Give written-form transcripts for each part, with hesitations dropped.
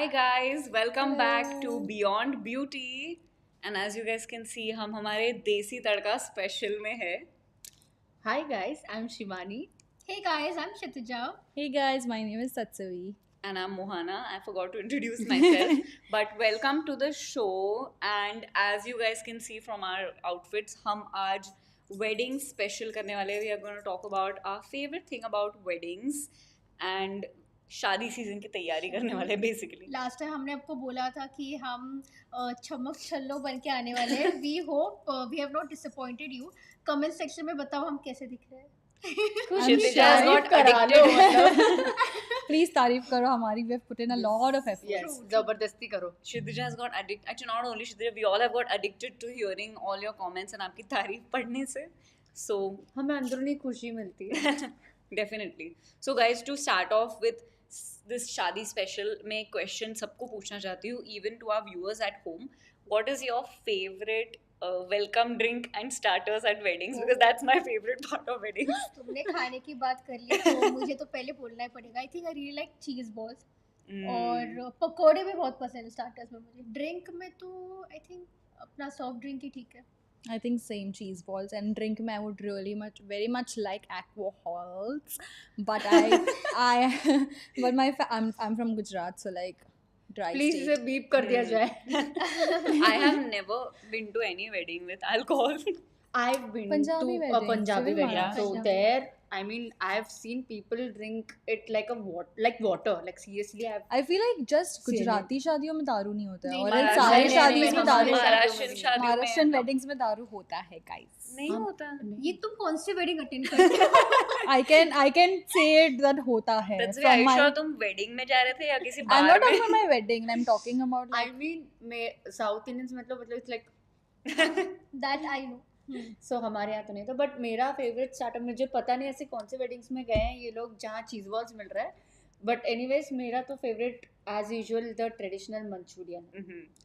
Hi guys, welcome back to Beyond Beauty. And as you guys can see, हम हमारे देसी तड़का special में है. Hi guys, I'm Shivani. Hey guys, I'm Kshitija. Hey guys, my name is Satsavi. And I'm Mohana. I forgot to introduce myself. But welcome to the show. And as you guys can see from our outfits, हम आज wedding special करने वाले. We are going to talk about our favorite thing about weddings and शादी season की तैयारी करने वाले basically. Last time हमने आपको बोला था कि हम चमक छल्लो बन के आने वाले हैं. We hope we have not disappointed you. Comment section में बताओ हम कैसे दिख रहे हैं. Kshitija has got addicted. Please तारीफ करो हमारी. We have put in a lot of effort. Yes, जबरदस्ती करो. Kshitija has got addicted. Actually, not only Kshitija, we all have got addicted to hearing all your comments and आपकी तारीफ पढ़ने से. So हमें अंदरूनी खुशी मिलती है. Definitely. So guys, to start off with this शादी special, मैं question सबको पूछना चाहती हूँ, even to our viewers at home. What is your favorite welcome drink and starters at weddings? Because that's my favorite part of weddings. तुमने खाने की बात कर ली तो मुझे तो पहले बोलना ही पड़ेगा. I think I really like चीज बॉल्स और पकोड़े भी बहुत पसंद है स्टार्टर्स में मुझे. ड्रिंक में तो आई थिंक अपना सॉफ्ट ड्रिंक ही ठीक है. I think same cheese balls, and drink में I would very much like alcohols, but I'm from Gujarat, so like dry Please state. इसे बीप कर दिया जाए. I have never been to any wedding with alcohol. I've been Punjabi to a wedding. Punjabi Civil wedding. marriage. So Punjabi. there, I mean, I've seen people drink it like water. Like seriously, I feel like just Same. Gujarati शादियों में दारू नहीं होता है, नहीं, और महाराष्ट्र सारे में शादियों नहीं, में दारू. महाराष्ट्र शादियों में महाराष्ट्रियन weddings में दारू होता है, guys. नहीं होता. ये तुम कौन सी वेडिंग अटेंड करते हो? I can say it that होता है. That's why I'm sure तुम wedding में जा रहे थे या किसी I'm बार not talking में. about my wedding. I'm talking about I like, mean, South Indians मतलब it's like that I know. so हमारे यहाँ तो नहीं था. बट मेरा फेवरेट स्टार्टर, मुझे पता नहीं ऐसे कौन से वेडिंग्स में गए हैं ये लोग जहाँ चीज बॉल्स मिल रहा है. बट एनीवेज मेरा तो favourite as usual the traditional Manchurian.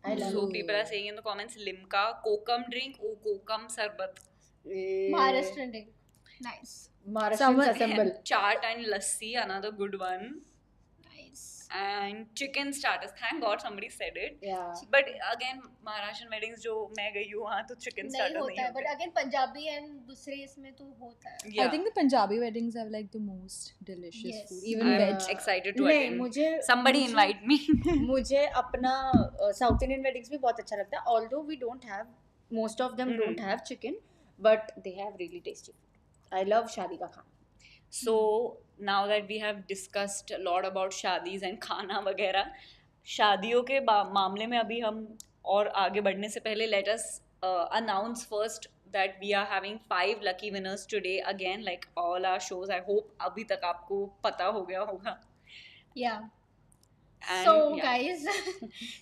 I love So it. people are saying in the comments, limca, kokum drink, oh kokum sarbat. Maharashtrian drink. Nice. Maharashtrians assemble. Chaat and lassi, another good one. Nice. And chicken starters. Thank God somebody said it. Yeah. But again, Maharashtrian weddings जो मैं गई हूँ वहाँ तो chicken नहीं starter होता नहीं है. बट होते. अगेन पंजाबी एंड दूसरे इसमें तो होता है. Yeah. I think the Punjabi weddings have like the most delicious Yes. food, even I'm veg. excited to नहीं, attend. मुझे Somebody invite me. मुझे अपना साउथ इंडियन वेडिंग्स भी बहुत अच्छा लगता है. Although we don't have, most of them don't have chicken, but they have really tasty food. I love शादी का खाना. So now that we have discussed a lot about शादीज and खाना वगैरह, शादियों के मामले में अभी हम और आगे बढ़ने से पहले let us announce first that we are having 5 lucky winners today again, like all our shows. I hope अभी तक आपको पता हो गया होगा. या And सो yeah. गाइस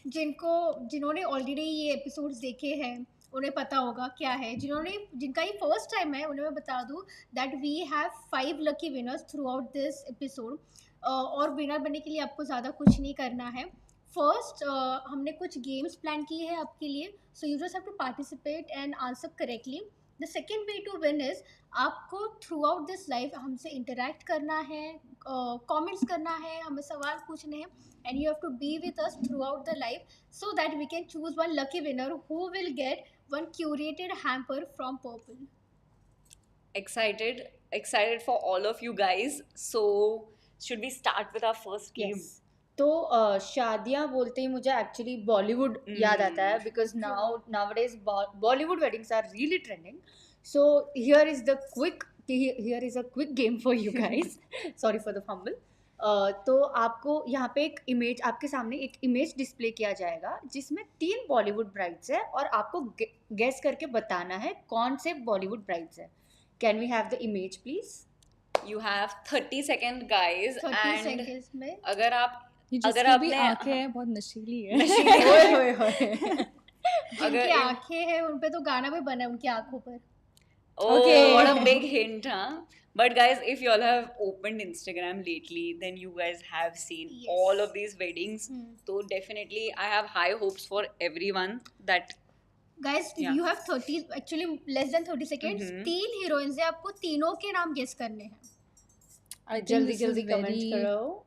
जिन्होंने ऑलरेडी ये एपिसोड्स देखे हैं उन्हें पता होगा क्या है. जिनका ये फर्स्ट टाइम है उन्हें मैं बता दूं that we have 5 lucky winners throughout this episode. और विनर बनने के लिए आपको ज़्यादा कुछ नहीं करना है. फर्स्ट हमने कुछ गेम्स प्लान किए हैं आपके लिए. So you just have to participate and answer correctly. The second way to win is आपको थ्रू आउट दिस लाइफ हमसे इंटरेक्ट करना है, कमेंट्स करना है, हमें सवाल पूछने हैं, and you have to be with us throughout the life so that we can choose one lucky winner who will get one curated hamper from Purplle. Excited for all of you guys. So should we start with our first game? Yes. तो शादियाँ बोलते ही मुझे actually Bollywood याद आता है, because nowadays Bollywood weddings are really trending. So here is a quick game for you guys. Sorry for the fumble. तो आपको यहाँ पे एक इमेज, आपके सामने एक इमेज डिस्प्ले किया जाएगा जिसमें 3 बॉलीवुड ब्राइड्स है और आपको गेस करके बताना है कौन से बॉलीवुड ब्राइड्स है. Can we have the image please? You have 30 seconds guys. 30 and seconds में अगर आप ये अगर जिसकी भी आपने आंखें हैं बहुत नशीली है. जिनकी आंखें हैं उन पे तो गाना भी बना है उनकी आंखों पर. Okay, what a big hint, huh? But guys, if you all have opened Instagram lately, then you guys have seen Yes. all of these weddings. So definitely, I have high hopes for everyone that Guys, Yeah. you have 30 actually less than 30 seconds. 3 heroines हैं, आपको तीनों के नाम guess करने हैं. I think जल्दी this is जल्दी comment very करो.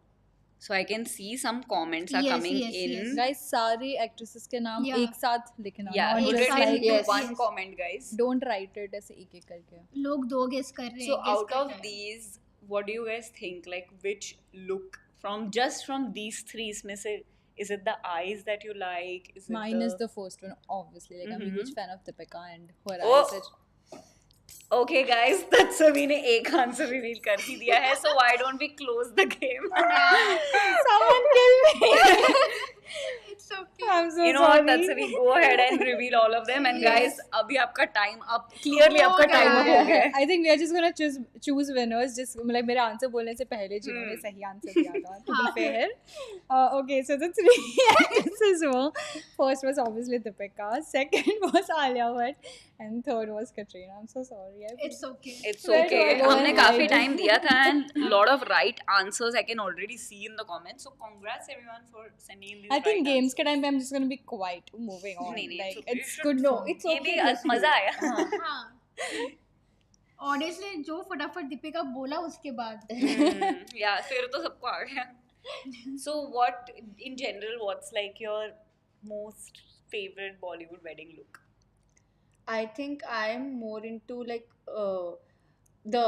So I can see some comments are Yes, coming yes, in. yes. Guys, सारी actresses के नाम Yeah. एक साथ लिखना. Yeah, not put just it in like yes. one Yes. comment, guys. don't write it ऐसे एक एक करके. लोग 2 गेस कर रहे हैं. So guess out कर of रहे हैं. these, what do you guys think? Like which look from these three इसमें से, is it the eyes that you like? Is it Mine is the first one, obviously. Like I'm a huge fan of Deepika and her Oh. eyes. Okay, guys, that's सभी ने एक answer reveal कर ही दिया है. So why don't we close the game? Someone kill me. It's okay. I'm so You know what? sorry. That's we go ahead and reveal all of them. And Yes. guys, अभी आपका time up. Clearly हो आपका time गया up हो गया है. I think we are just gonna choose winners. Just like मेरे answer बोलने से पहले जिन्होंने सही आंसर दिया था. To be fair. Okay, so the three actresses were, first was obviously Deepika, second was Alia Bhatt, and third was Katrina. I'm so sorry. It's okay. It's Where do okay. I go हमने and काफी hide? time दिया था and lot of right answers I can already see in the comments. So congrats everyone for sending in these I think right games answers. के time पे I'm just gonna be quiet. Moving on. नहीं, Like it's okay. it's You good. No, for me. it's ये okay. भी मजा आया. हाँ. Audience ने जो फटाफट दीपिका बोला उसके बाद. Yeah, फिर तो सबको आ गया. So what in general, what's like your most favorite Bollywood wedding look? I think I'm more into like the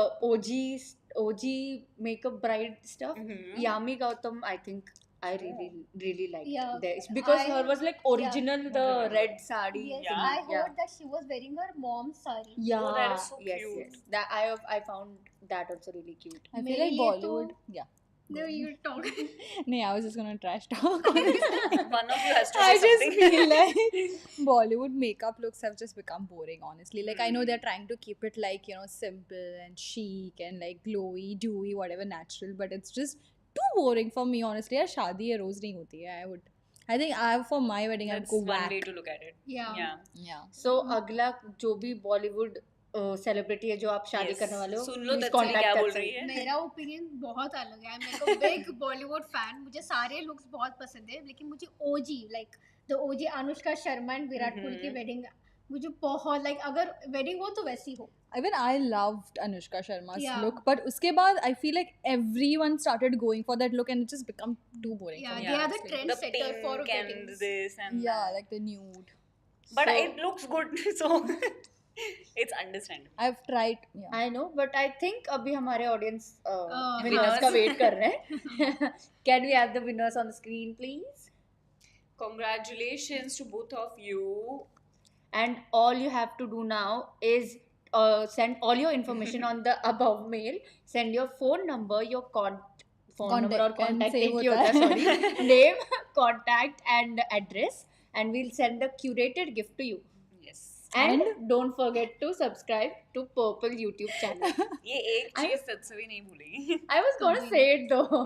OG makeup bride stuff. Mhm. Yami Gautam, I think I really liked Yeah. this because I- her was like original the red sari. Yes, Yeah. I heard that she was wearing her mom's sari. Yeah, Oh, that is so yes, cute. yes. That I found that also really cute. I feel मेरे like लिए Bollywood. Yeah. No, you talk. No, I was just gonna trash talk. One of you has to I say just something. feel like Bollywood makeup looks have just become boring, honestly. Like I know they're trying to keep it like, you know, simple and chic and like glowy, dewy, whatever, natural, but it's just too boring for me, honestly. यार शादी ये रोज नहीं होती है. I think for my wedding I would That's go one whack. way to look at it. Yeah. Yeah. So अगला जो भी Bollywood celebrity है जो आप शादी Yes. करने वाले हो, सुन लो please तत्सवी contact क्या बोल तत्सवी. रही है. मेरा ओपिनियन बहुत अलग है. मैं को बिग बॉलीवुड फैन. मुझे सारे लुक्स बहुत पसंद है, लेकिन मुझे OG like the OG Anushka Sharma and Virat Kohli की वेडिंग मुझे बहुत लाइक अगर वेडिंग हो तो वैसी हो. Even I loved Anushka Sharma's Yeah. look, but uske baad I feel like everyone started going for that look and it just become too boring. Yeah, for me, they are the honestly. trend The setter for pink and weddings. this and Yeah, that. like the nude. But So- it looks good, so it's understandable. I've tried. Yeah. I know, but I think अभी हमारे audience winners. Winners का wait कर रहे हैं. Can we have the winners on the screen, please? Congratulations to both of you. And all you have to do now is send all your information on the above mail. Send your phone number, your phone number or Contact and contact save एक ही होता होता है. है, sorry. Name, contact and address, and we'll send a curated gift to you. Yes. And don't forget to subscribe to Purplle YouTube channel. ये एक चीज तत्सवी नहीं भूलेगी. I was gonna say it though.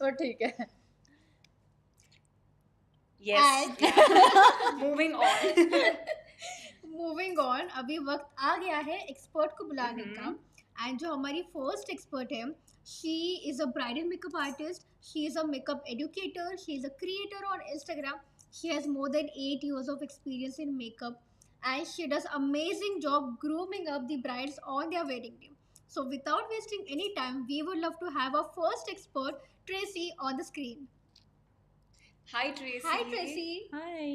तो ठीक है. Yes. Yeah. Moving on. Moving on. अभी वक्त आ गया है एक्सपर्ट को बुलाने का. एंड जो हमारी फर्स्ट एक्सपर्ट है, she is a bridal makeup artist, she is a makeup educator, she is a creator on Instagram. She has more than 8 years of experience in makeup, and she does amazing job grooming up the brides on their wedding day. So without wasting any time, we would love to have our first expert, Tracy, on the screen. Hi Tracy. Hi Tracy. Hi.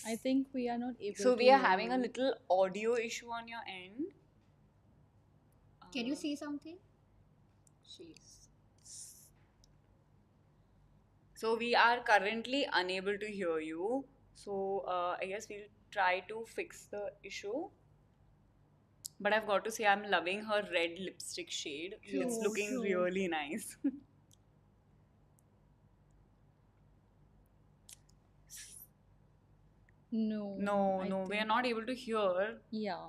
I think we are not able. So to we are hear having a you. little audio issue on your end. Can you see something? So we are currently unable to hear you. So I guess we'll try to fix the issue. But I've got to say I'm loving her red lipstick shade. It's True, looking true. really nice. No. No, I we are think- not able to hear. Yeah.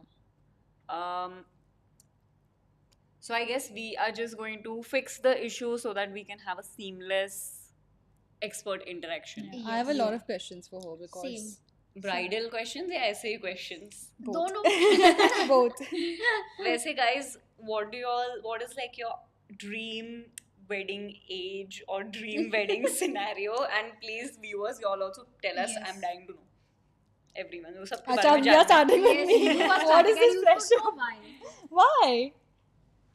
So I guess we are just going to fix the issue so that we can have a seamless expert interaction. Yeah. I have a lot of questions for her because Same. Bridal questions या ऐसे ही questions? Both. दोनों. both. वैसे guys, what is like your dream wedding age or dream wedding scenario? And please viewers, you all also tell us. Yes. I'm dying to know. Everyone, वो सबके Acha, बारे में we are जानना है. starting with me. You are What is starting and this you don't pressure? know why. Why?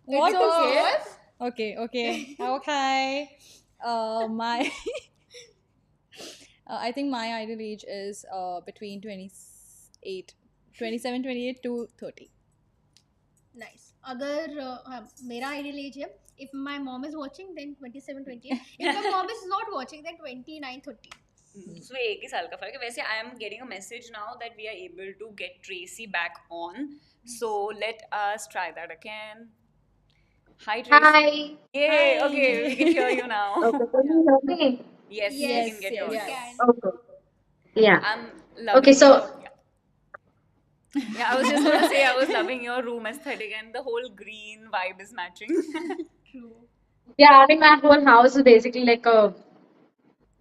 What It's is okay. it? Okay, okay, okay. My I think my ideal age is between 28, 27, 28 to 30. Nice अगर हाँ, मेरा ideal age है if my mom is watching then 27 28 if my mom is not watching then 29 30 So एक ही साल का फर्क है वैसे I am getting a message now that we are able to get Tracy back on so let us try that again hi Tracy Hi. yay okay we can hear you now Okay, can you hear me? yes we yes can get your we audio can Okay. Yeah. I'm Okay, loving so your yeah I was just going to say I was loving your room aesthetic and the whole green vibe is matching true yeah, I mean my whole house is basically like a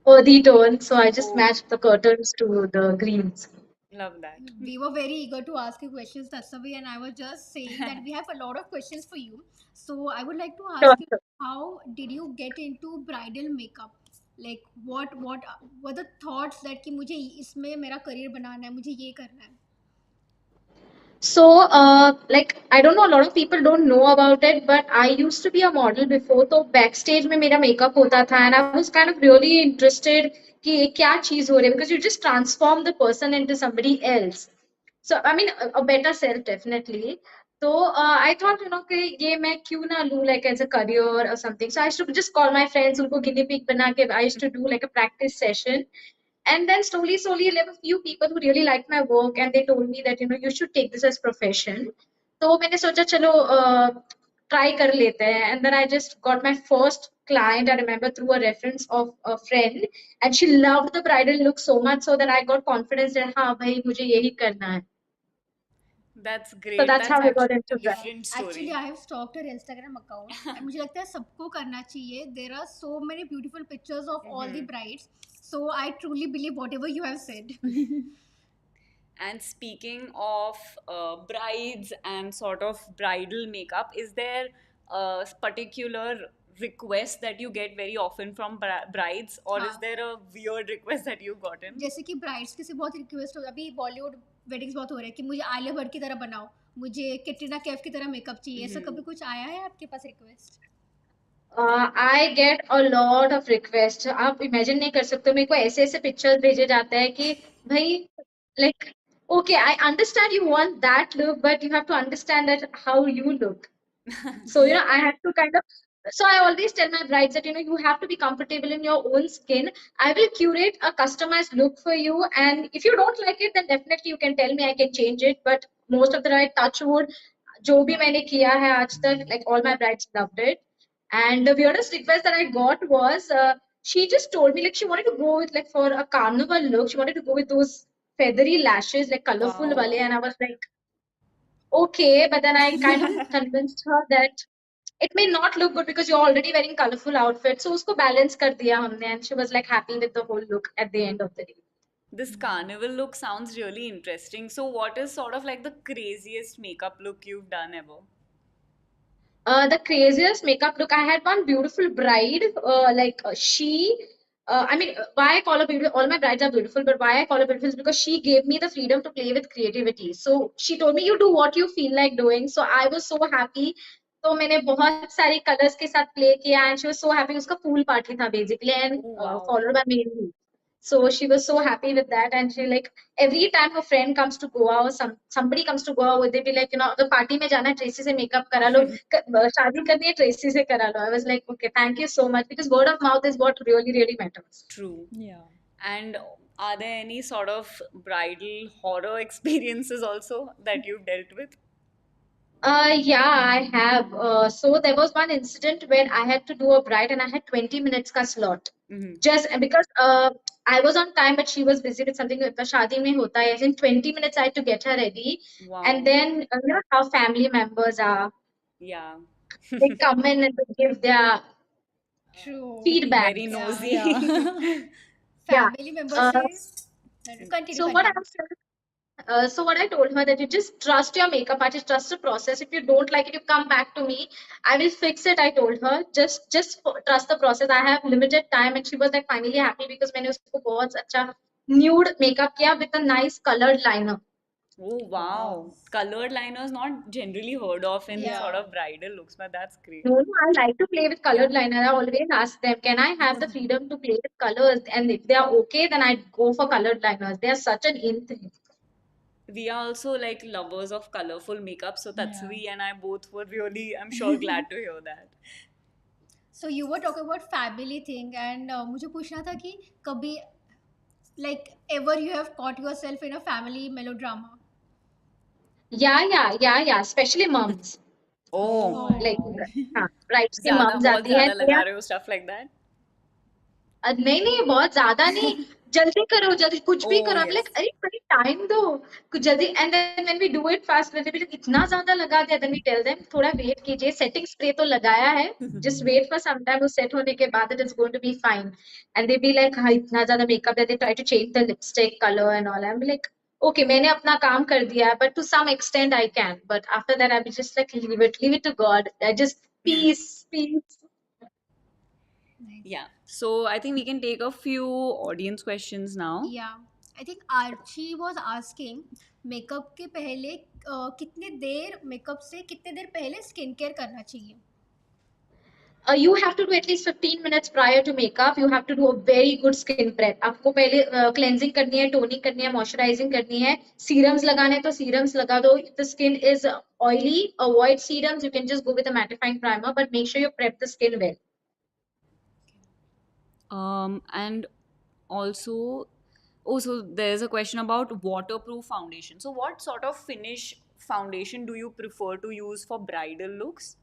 earthy tone, so I just oh matched the curtains to the greens. love that we were very eager to ask you questions Tasavi and I was just saying that we have a lot of questions for you so I would like to Sure, ask you sure. how did you get into bridal makeup like what were the thoughts that कि मुझे इसमें मेरा career बनाना है मुझे ये करना है So, like, I don't know, a lot of people don't know about it, but I used to be a model before. So backstage में मेरा makeup होता था, and I was kind of really interested कि ये क्या चीज हो रही है, because you just transform the person into somebody else. So I mean, a better self definitely. So I thought, कि ये मैं क्यों ना लूं like as a career or something. So I used to just call my friends, उनको guinea pig बना के I used to do like a practice session. And then slowly there were a few people who really liked my work and they told me that you should take this as profession. तो मैंने सोचा चलो try कर लेते हैं. And then I just got my first client, I remember, through a reference of a friend, and she loved the bridal look so much so that I got confidence that हाँ भाई मुझे यही करना है. that's So great that's that's how we got actually into a bridal. different Actually, story I have stalked her Instagram account. मुझे लगता है सबको करना चाहिए. There are so many beautiful pictures of all the brides. So I truly believe whatever you have said. And speaking of brides and sort of bridal makeup, is there a particular request that you get very often from brides, or is हाँ. there a weird request that you've gotten? जैसे कि brides के से बहुत request हो अभी Bollywood weddings बहुत हो रहे हैं कि मुझे आलिया भट्ट की तरह बनाओ मुझे कैटरीना कैफ की तरह मेकअप चाहिए ऐसा कभी कुछ आया है आपके पास request I get a lot of requests. आप imagine नहीं कर सकते हो मेरे को ऐसे ऐसे pictures भेजे जाते हैं कि भाई like okay I understand you want that look but you have to understand that how you look. So I have to kind of so I always tell my brides that you have to be comfortable in your own skin. I will curate a customized look for you, and if you don't like it, then definitely you can tell me. I can change it. But most of the time, touch wood, जो भी मैंने किया है आज तक, like all my brides loved it. And the weirdest request that I got was she just told me like she wanted to go with like for a carnival look. She wanted to go with those feathery lashes, like colorful Wow. wale, and I was like, okay, but then I kind of convinced her that it may not look good because you're already wearing colorful outfits. So usko balance kar diya humne, and she was like happy with the whole look at the end of the day. This carnival look sounds really interesting. So, what is sort of like the craziest makeup look you've done ever? The craziest makeup look, I had one beautiful bride. I mean, why I call her beautiful, all my brides are beautiful, but why I call her beautiful is because she gave me the freedom to play with creativity. So she told me, you do what you feel like doing. So I was so happy. तो मैंने बहुत सारे colours के साथ play किया and she was so happy उसका pool party था basically and Oh, wow. Followed by mehndi. So she was so happy with that, and she like every time her friend comes to Goa or somebody comes to Goa, they be like, the party में जाना है Tracy से makeup करा लो, शादी करनी है Tracy से करा लो. I was like, okay, thank you so much because word of mouth is what really matters. True. Yeah. And are there any sort of bridal horror experiences also that you've dealt with? Yeah, I have. So there was one incident where I had to do a bride and I had 20 minutes ka slot. Just because I was on time, but she was busy with something. Shaadi mein hota hai. In 20 minutes, I had to get her ready. Wow. And then, how family members are. Yeah. They come in and they give their True. feedback. Very Yeah. nosy. Yeah. Yeah. Family members Uh, say continue so what I continue. was so what I told her that you just trust your makeup artist, trust the process. If you don't like it, you come back to me. I will fix it. I told her trust the process. I have limited time, and she was like finally happy because मैंने उसको बहुत अच्छा nude makeup किया with a nice colored liner. Oh wow. Colored liners not generally heard of in Yeah. sort of bridal looks, but that's great. No, no, I like to play with Yeah. colored liner. I always ask them, can I have the freedom to play with colors? And if they are okay, then I go for colored liners. They are such an in thing. We are also like lovers of colorful makeup, so Yeah. Tatsvi and I both were really, I'm sure, glad to hear that. So you were talking about family thing and मुझे पूछना था कि कभी like ever you have caught yourself in a family melodrama. Yeah. Especially mums. Oh, Oh my Like, Oh. god. हाँ, brides की ज़्यादा mums बहुत आती है. ज़्यादा लगा रहे हो stuff like that? नहीं नहीं बहुत ज्यादा नहीं. जल्दी करो जल्दी कुछ भी Oh करो. I'm like yes. अरे कहीं टाइम दो कुछ जल्दी. And then when we do it fast when they be like इतना ज्यादा लगा दिया, then we tell them थोड़ा वेट कीजिए, सेटिंग स्प्रे तो लगाया है, just wait for some time, वो सेट होने के बाद it is going to be fine. And they be like हाँ इतना ज्यादा मेकअप है, they try to change the lipstick color and all. I'm like okay मैंने अपना काम कर दिया है, but to some extent I can, but after that I be just like leave it to God. I just peace. Nice. Yeah. So I think we can take a few audience questions now. Yeah. I think Archie was asking makeup के पहले कितने देर makeup से कितने देर पहले skin care करना चाहिए. You have to do at least 15 minutes prior to makeup. You have to do a very good skin prep. आपको पहले cleansing करनी है, toning करनी है, moisturizing करनी है, serums लगाने हैं तो serums लगा दो. If the skin is oily, avoid serums. You can just go with a mattifying primer, but make sure you prep the skin well. And also, oh, so there's a question about waterproof foundation. So what sort of finish foundation do you prefer to use for bridal looks?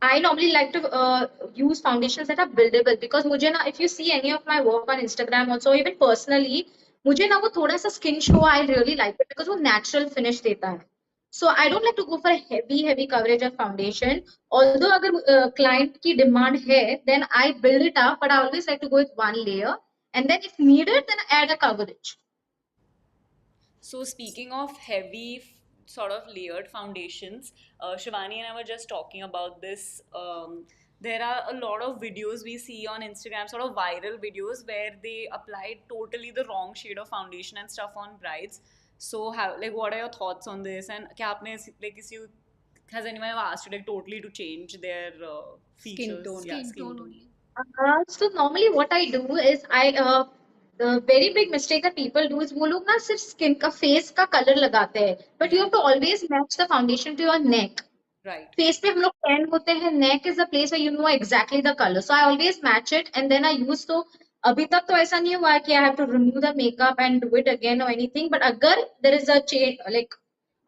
I normally like to use foundations that are buildable because मुझे ना if you see any of my work on Instagram also even personally मुझे ना वो थोड़ा सा skin show I really like it because वो natural finish देता है. So I don't like to go for a heavy coverage of foundation. Although अगर client की demand है then I build it up, but I always like to go with one layer and then if needed then add a coverage. So speaking of heavy sort of layered foundations, Shivani and I were just talking about this. There are a lot of videos we see on Instagram, sort of viral videos where they apply totally the wrong shade of foundation and stuff on brides. So how like what are your thoughts on this? And क्या आपने like is you has anyone ever asked you like totally to change their features? tone. Yeah, Skin skin tone tone. only. So normally what I do is the very big mistake that people do is वो लोग ना सिर्फ skin का face का colour लगाते हैं, but you have to always match the foundation to your neck. Right. Face पे हम लोग tan होते हैं, neck is the place where you know exactly the color, so I always match it and then I use. So अभी तक तो ऐसा नहीं हुआ है कि I have to remove the makeup and do it again or anything, but अगर there is a change like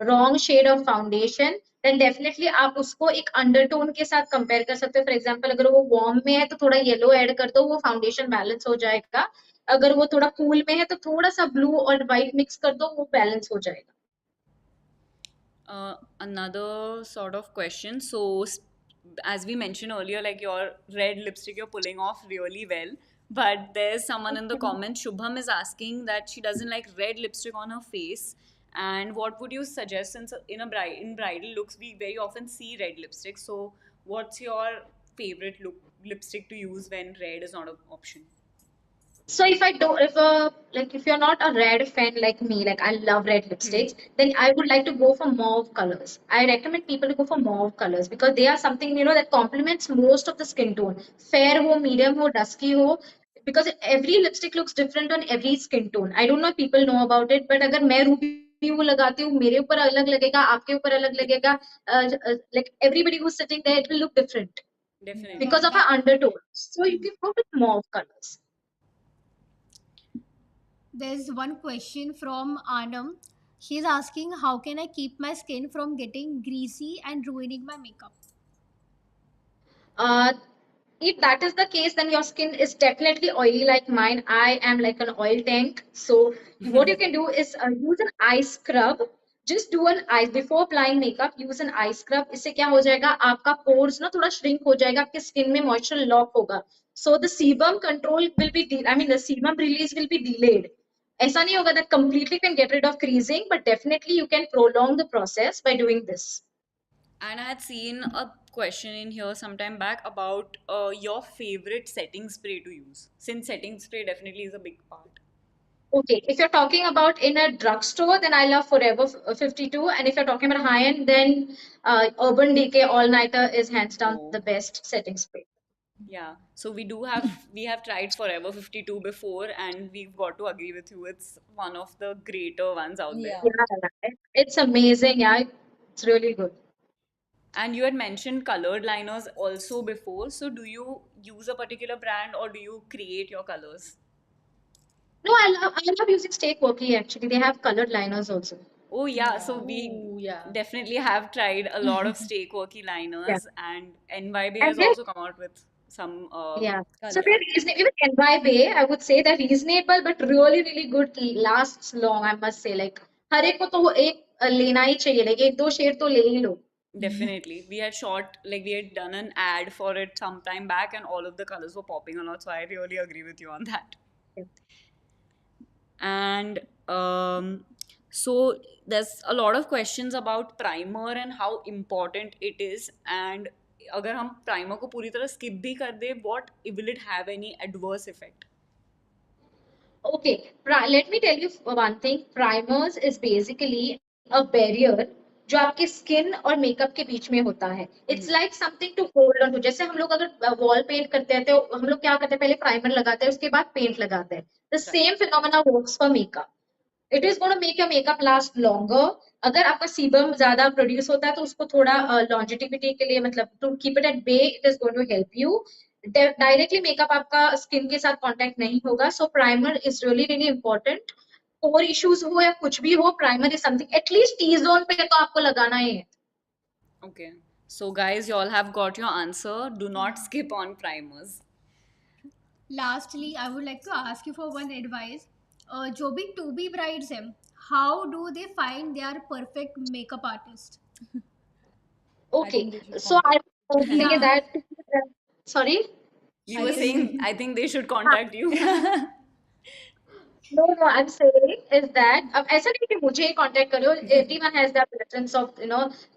wrong shade of foundation then definitely आप उसको एक अंडरटोन के साथ कंपेयर कर सकते हो. फॉर एग्जांपल अगर वो वार्म में है तो थोड़ा येलो ऐड कर दो, वो फाउंडेशन बैलेंस हो जाएगा. अगर वो थोड़ा कूल में है तो थोड़ा सा ब्लू और व्हाइट मिक्स कर दो, वो बैलेंस हो जाएगा. Another sort of question. So, as we mentioned earlier, like your red lipstick you're pulling off really well. But there's someone in the comments, Shubham is asking that she doesn't like red lipstick on her face. And what would you suggest since in bridal looks we very often see red lipstick. So, what's your favorite lipstick to use when red is not an option? So if you're not a red fan like me, like I love red lipsticks, then I would like to go for mauve colors. I recommend people to go for mauve colors because they are something that complements most of the skin tone. Fair ho, medium ho, dusky ho. Because every lipstick looks different on every skin tone. I don't know if people know about it, but अगर मैं Ruby वो लगाती हूँ मेरे ऊपर अलग लगेगा, आपके ऊपर अलग लगेगा. Like everybody who's sitting there, it will look different Definitely. because of our undertone. So you can go with mauve colors. There's one question from Anam. She's asking how can I keep my skin from getting greasy and ruining my makeup? Uh, if that is the case, then your skin is definitely oily like mine. I am like an oil tank. So what you can do is use an eye scrub. Just do an eye before applying makeup. Use an eye scrub. इससे क्या हो जाएगा आपका pores ना थोड़ा shrink हो जाएगा, आपके skin में moisture lock होगा. So the sebum control will be the sebum release will be delayed. ऐसा नहीं होगा that completely can get rid of creasing, but definitely you can prolong the process by doing this. And I had seen a question in here sometime back about your favorite setting spray to use, since setting spray definitely is a big part. Okay, if you're talking about in a drugstore, then I love Forever 52. And if you're talking about high end, then Urban Decay All Nighter is hands down the Oh, best setting spray. yeah. So we have tried Forever 52 before, and we've got to agree with you. It's one of the greater ones out there. Yeah. Yeah, it's amazing. Yeah, it's really good. And you had mentioned colored liners also before. So do you use a particular brand or do you create your colors? No, I love using Stay Quirky actually. They have colored liners also. Oh yeah, so Yeah. we Oh, yeah. definitely have tried a lot of stay quirky Yeah. liners, and NYB And has they're also come out with some. yeah. So Yeah, they're Colors. reasonable. Even NY I would say they're reasonable, but really, really good. Lasts long, I must say. Like हर एक को तो वो एक लेना ही चाहिए. Like एक दो शेर तो ले ही लो. definitely. We had shot, like, we had done an ad for it some time back, and all of the colors were popping a lot. So I really agree with you on that. And so there's a lot of questions about primer and how important it is. And अगर हम primer को पूरी तरह skip भी कर दे, what will it have any adverse effect? Okay, let me tell you one thing. Primers is basically a barrier जो आपके skin और मेकअप के बीच में होता है. It's like something to hold on to. जैसे हम लोग अगर वॉल पेंट करते हैं तो हम लोग क्या करते हैं, पहले प्राइमर लगाते हैं, उसके बाद पेंट लगाते हैं. The Right. Same phenomena works for makeup. It is gonna make your makeup last longer. अगर आपका सीबम ज्यादा प्रोड्यूस होता है तो उसको थोड़ा लॉन्जिटिविटी के लिए, मतलब to keep it at bay, it is going to help you. Directly makeup आपका स्किन के साथ कांटेक्ट नहीं होगा. So primer is really really important. Pore issues हो या कुछ भी हो, primer is something at least T zone पे तो आपको लगाना ही है. Okay. So, guys, you all have got your answer. Do not skip on primers. Lastly, I would like to ask you for one advice. जो भी to be brides हैं, how do they find their perfect makeup artist? I think Okay, they should so I contact. would say Yeah. that. Sorry. You I were think saying, I think they should contact you. No, no, I'm saying is that अब ऐसा नहीं कि मुझे ही contact करो. Everyone has their preference of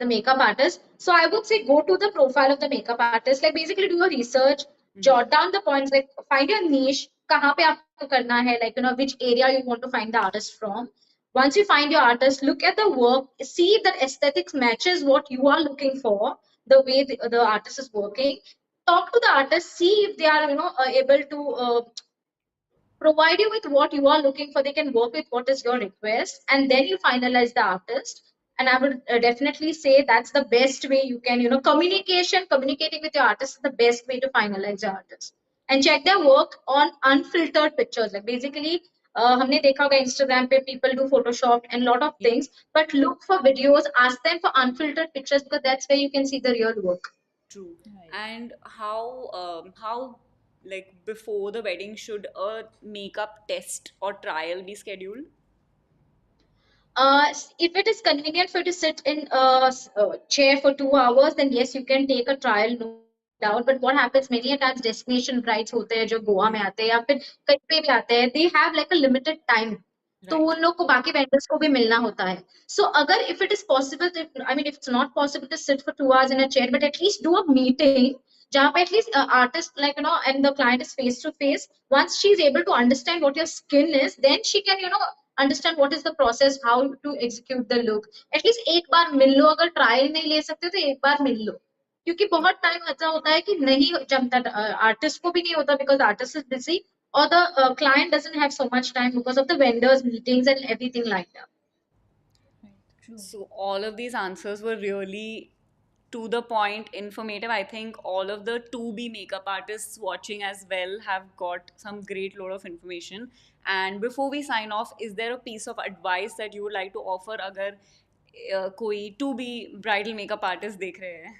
the makeup artist. So I would say go to the profile of the makeup artist. Like basically do a research, jot down the points. Like find your niche. कहाँ पे आपको करना है? Like which area you want to find the artist from. Once you find your artist, look at the work, see if the aesthetics matches what you are looking for. The way the artist is working. Talk to the artist, see if they are able to provide you with what you are looking for. They can work with what is your request, and then you finalize the artist. And I would definitely say that's the best way you can, communicating with your artist is the best way to finalize your artist. And check their work on unfiltered pictures. Like basically हमने देखा होगा Instagram पे people do Photoshop and lot of things, but look for videos, ask them for unfiltered pictures because that's where you can see the real work. True. Right. And how, like, before the wedding, should a makeup test or trial be scheduled? If it is convenient for you to sit in a chair for 2 hours, then yes, you can take a trial, no doubt. But what happens many a times, destination brides होते हैं जो गोवा में आते हैं या फिर कहीं पे भी आते हैं, they have like a limited time. तो Right. उन लोग को बाकी vendors को भी मिलना होता है. So अगर if it is possible, I mean, if it's not possible to sit for 2 hours in a chair, but at least do a meeting जहाँ पे at least artist, like and the client is face to face. Once she is able to understand what your skin is, then she can understand what is the process, how to execute the look. At least एक बार मिल लो. अगर trial नहीं ले सकते तो एक बार मिल लो. क्योंकि बहुत time ऐसा होता है कि नहीं जमता, आर्टिस्ट को भी नहीं होता because artist is busy, or the client doesn't have so much time because of the vendors meetings and everything like that. So all of these answers were really to the point, informative. I think all of the to be makeup artists watching as well have got some great load of information. And before we sign off, is there a piece of advice that you would like to offer अगर कोई to be bridal makeup artist देख रहे हैं?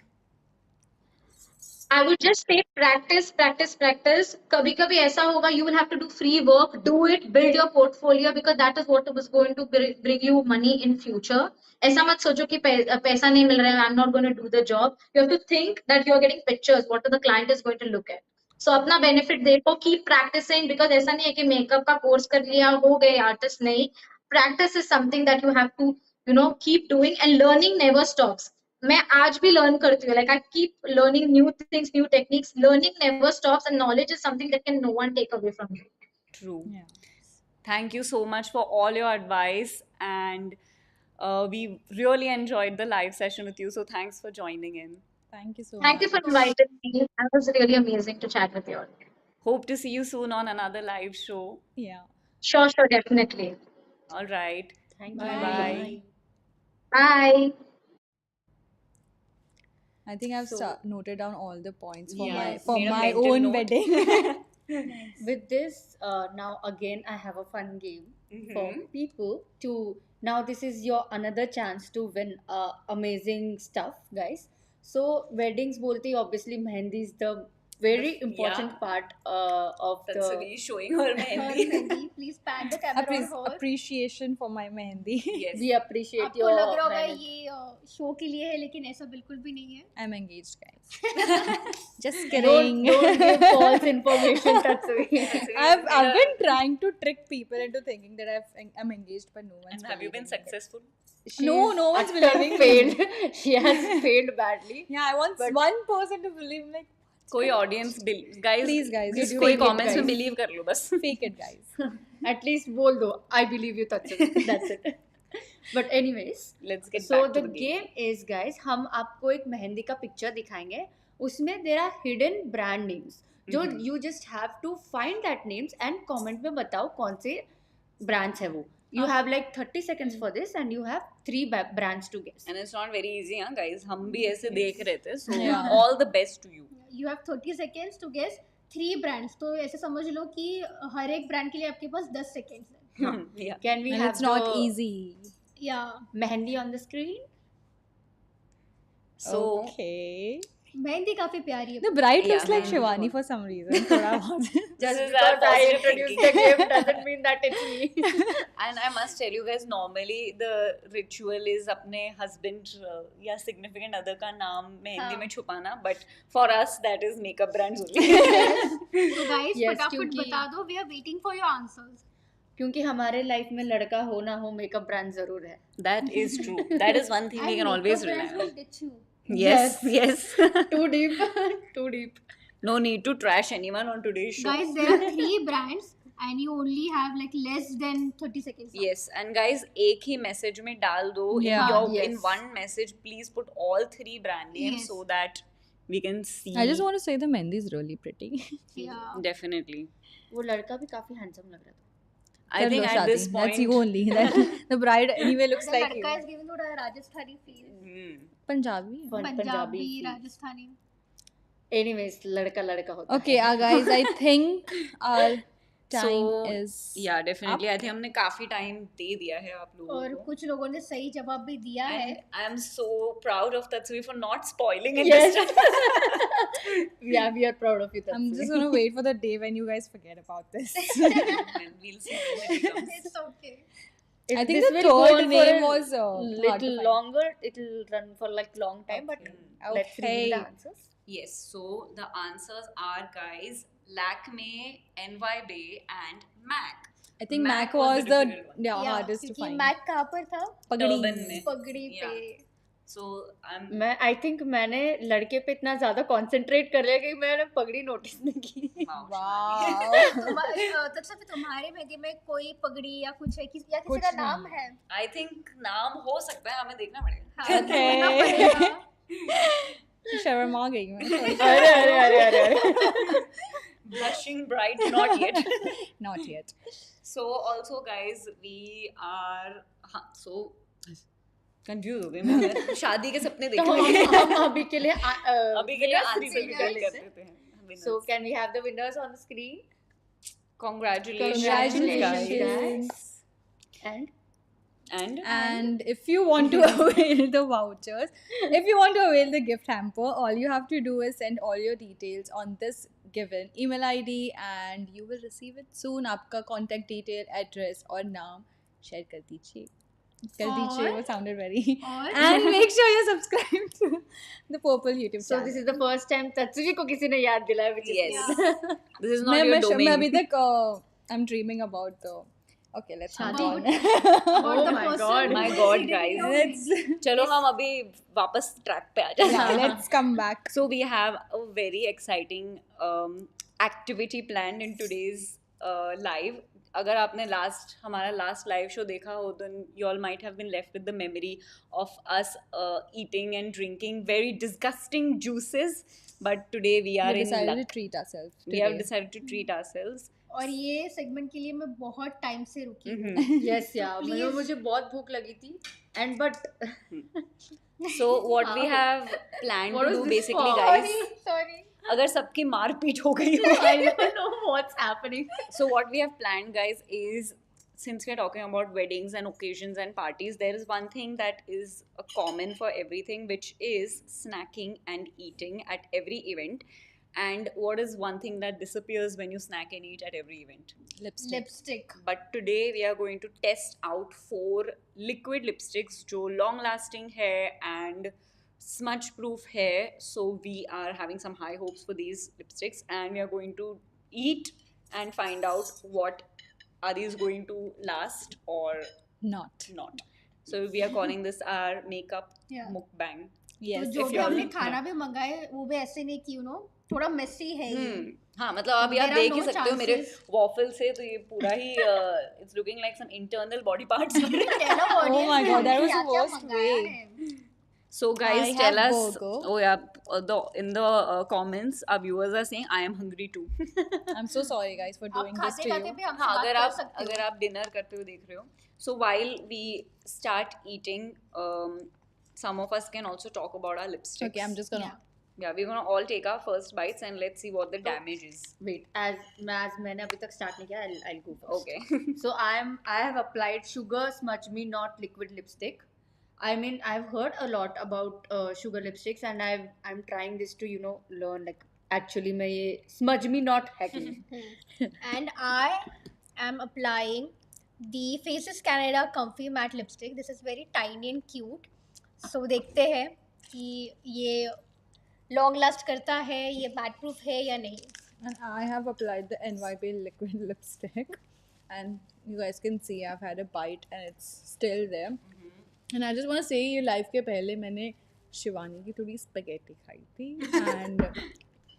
I would just say practice, practice, practice. कभी कभी ऐसा होगा, you will have to do free work, do it, build your portfolio because that is what was going to bring you money in future. ऐसा मत सोचो कि पैसा नहीं मिल रहा है, I'm not going to do the job. You have to think that you are getting pictures, what the client is going to look at. So अपना benefit देखो, keep practicing because ऐसा नहीं है कि makeup का course कर लिया हो गए artist. नहीं, practice is something that you have to keep doing, and learning never stops. मैं आज भी learn करती हूँ. Like I keep learning new things, new techniques. Learning never stops, and knowledge is something that can no one take away from you. True. Yeah. Thank you so much for all your advice, and we really enjoyed the live session with you. So thanks for joining in. Thank you so Thank you for much. inviting me. That was really amazing to chat with you all. Hope to see you soon on another live show. Yeah. Sure, sure, definitely. All right. Thank Bye. you. Bye. Bye. I think I've So- noted down all the points for Yeah, my made a my mental own note. wedding. With this, now again, I have a fun game for Mhm. people to. Now, this is your another chance to win amazing stuff, guys. So, weddings, bolte hi, obviously, Mehndi is the very important yeah. part of That's the. me showing her Her Mehndi. Mehndi, please pan the camera on her. Appreciation for my Mehndi. Yes. We appreciate आपको your लग रहा होगा मेहनत. ये show के लिए है लेकिन ऐसा बिल्कुल भी नहीं है. I'm engaged, guys. Just Don't, kidding. don't give false information, Tatsui. I've been trying to trick people into thinking that I'm engaged, but no one's. And have you been believing it. successful? No one's She's believing me. failed. She has failed badly. Yeah, I want one person to believe. Like, कोई audience guys, Please, guys, जिस you कोई fake it, comments में guys. Believe कर लो बस. fake it, guys. At least बोल दो. I believe you, Tatsui. That's it. But anyways, Let's get so back to the the game. game is, guys, हम आपको एक मेहंदी का पिक्चर दिखाएंगे. उसमें there are hidden brand names. जो you just have to find that names and comment में बताओ कौन से brands है वो. You have like 30 seconds for this and you have 3 brands to guess. And it's not very easy, huh, guys. हम भी ऐसे देख रहे थे. So Yeah. all the best to you. You have 30 seconds to guess 3 brands. तो ऐसे समझ लो कि हर एक ब्रांड के लिए आपके पास 10 seconds है. Yeah. Can we And have it's not the easy. Yeah. Mehndi on the screen? So Okay. Mehndi काफी प्यारी है. The bride Yeah, looks like Mehndi Shivani बहुत. for some reason. थोड़ा बहुत. Just This is our because I positive introduced thinking. the game doesn't mean that it's me. and I must tell you guys, normally the ritual is अपने husband या significant other का नाम मेहंदी में छुपाना, but for us that is makeup brands only. So guys, Yes, फटाफट क्योंकि- बता दो. We are waiting for your answers. क्योंकि हमारे लाइफ में लड़का हो ना हो मेकअप ब्रांड जरूर है. That is true. That is one thing we can always rely on. will ditch you. Yes, yes. Too deep. Too deep. No need to trash anyone on today's show. Guys, there are 3 brands and you only have like less than 30 seconds. now. Yes, and guys, एक ही message में डाल दो. Yeah. In one message, please put all 3 brand names Yes. so that we can see. I just want to say the Mehndi is really pretty. Yeah. Definitely. वो लड़का भी काफी handsome लग रहा था. I think at this point. That's you only. The bride anyway looks The like you. ladka is giving थोड़ा Rajasthani feel. Punjabi. Punjabi Rajasthani. Anyways, लड़का लड़का होता Okay, है. guys, I think our time So, is. Yeah, definitely. I think हमने काफी time दे दिया है आप लोगों और को. कुछ लोगों ने सही जवाब भी दिया है. And I am so proud of Tatsui for not spoiling it. Yes. this time. Yeah, we are proud of you. I'm Tatsui. just gonna wait for the day when you guys forget about this. And we'll see when it comes. It's okay. I think This the will go third on for name a was hard to little find. longer. It'll run for like long time, but let's reveal the Okay. answers. Yes, so the answers are, guys, Lakme, NY Bay, and MAC. I think Mac Mac was was the the difficult one. hardest to क्योंकि find. Mac कहाँ पर था? Turban Pagadi. में. पगड़ी पे. Yeah. So I'm I think मैंने लड़के पे इतना ज्यादा concentrate कर लिया कि मैंने पगड़ी notice नहीं की. wow. Wow. तब से तुम्हारे मेहंदी में कोई पगड़ी या कुछ है या किसी कुछ का नहीं नाम है? I think नाम हो सकता है, हमें देखना पड़ेगा. हाँ, Okay. ढूंढना पड़ेगा. शर्मा गई मैं. अरे अरे अरे अरे अरे. Blushing bright, not yet. Not yet. So also, guys, we are so confused हो गई मैं. शादी के सपने तो देखने लगे. हम अभी के लिए अभी के लिए winners आंसर reveal रिवील कर कर लेते हैं. देते हैं. So can we have the winners on the screen? Congratulations, Congratulations, guys. And And And if you want to avail the vouchers, if you want to avail the gift hamper, all you have to do is send all your details on this given email ID and you will receive it soon. आपका contact detail, address और नाम share कर दीजिए. कर दीजिए, और? वो sounded very. और? And make sure you subscribe to the Purplle YouTube so channel. this is the first time Tatsui को किसी ने याद दिलाया, which is Yes. good. this is not मैं your मैं domain. अभी तक I'm dreaming about the. Okay, let's move शादी. on. About Oh the my person God. who My is God, sitting guys. here. Let's चलो हम अभी वापस track पे आ जाते yeah, हैं. let's come back. So we have a very exciting activity planned in today's live. अगर आपने हमारा लास्ट लाइव शो देखा हो, then you all might have been left with the memory of us eating and drinking very disgusting juices. But today we are We in decided luck. to treat ourselves We today. have decided to treat ourselves. और ये segment के लिए मैं बहुत time से रुकी हूँ. Yes या please. मुझे बहुत भूख लगी थी and but So what we have planned What to is do this basically, for? guys, Sorry. अगर सबकी मारपीट हो गई हो, I don't know what's happening. so what we have planned, guys, is since we're talking about weddings and occasions and parties, there is one thing that is a common for everything, which is snacking and eating at every event. And what is one thing that disappears when you snack and eat at every event? Lipstick. But today we are going to test out 4 liquid lipsticks जो long lasting है and smudge proof है. So we are having some high hopes for these lipsticks, and we are going to eat and find out what are these going to last or Not. not. So we are calling this our makeup Yeah. mukbang. Yes. तो जो if भी you all- हमने खाना भी मंगाए वो भी ऐसे नहीं कि थोड़ा मेसी है ये. हाँ, मतलब आप यार There are देख ही no सकते हो मेरे chances. waffle से, तो ये पूरा ही it's looking like some internal body parts. Tell our audience my God, that हमने was the क्या-क्या worst मंगाया way. है. So guys, I tell have us. burger. Oh yeah, in the comments, our viewers are saying I am hungry too. I'm so sorry, guys, for आप doing this खाते to खाते you. भी हमसे हाँ, बात अगर कर आप सकते हो. अगर आप डिनर करते हुए देख रहे हो, so while we start eating, some of us can also talk about our lipsticks. Okay, I'm just gonna. Yeah, we're gonna all take our first bites and let's see what the damage is. Wait as मैंने अभी तक start नहीं किया I'll go first. Okay. So I have applied Sugar Smudge Me Not liquid lipstick. I mean, I've heard a lot about sugar lipsticks, and I'm trying this to learn like actually मैं ये smudge me not है कि नहीं. And I am applying the Faces Canada Comfy Matte Lipstick. This is very tiny and cute. So देखते हैं कि ये long last करता है, ये matte proof है या नहीं. And I have applied the NYP liquid lipstick, and you guys can see I've had a bite and it's still there. And I just want to say ये live के पहले मैंने शिवानी की थोड़ी spaghetti खाई थी, and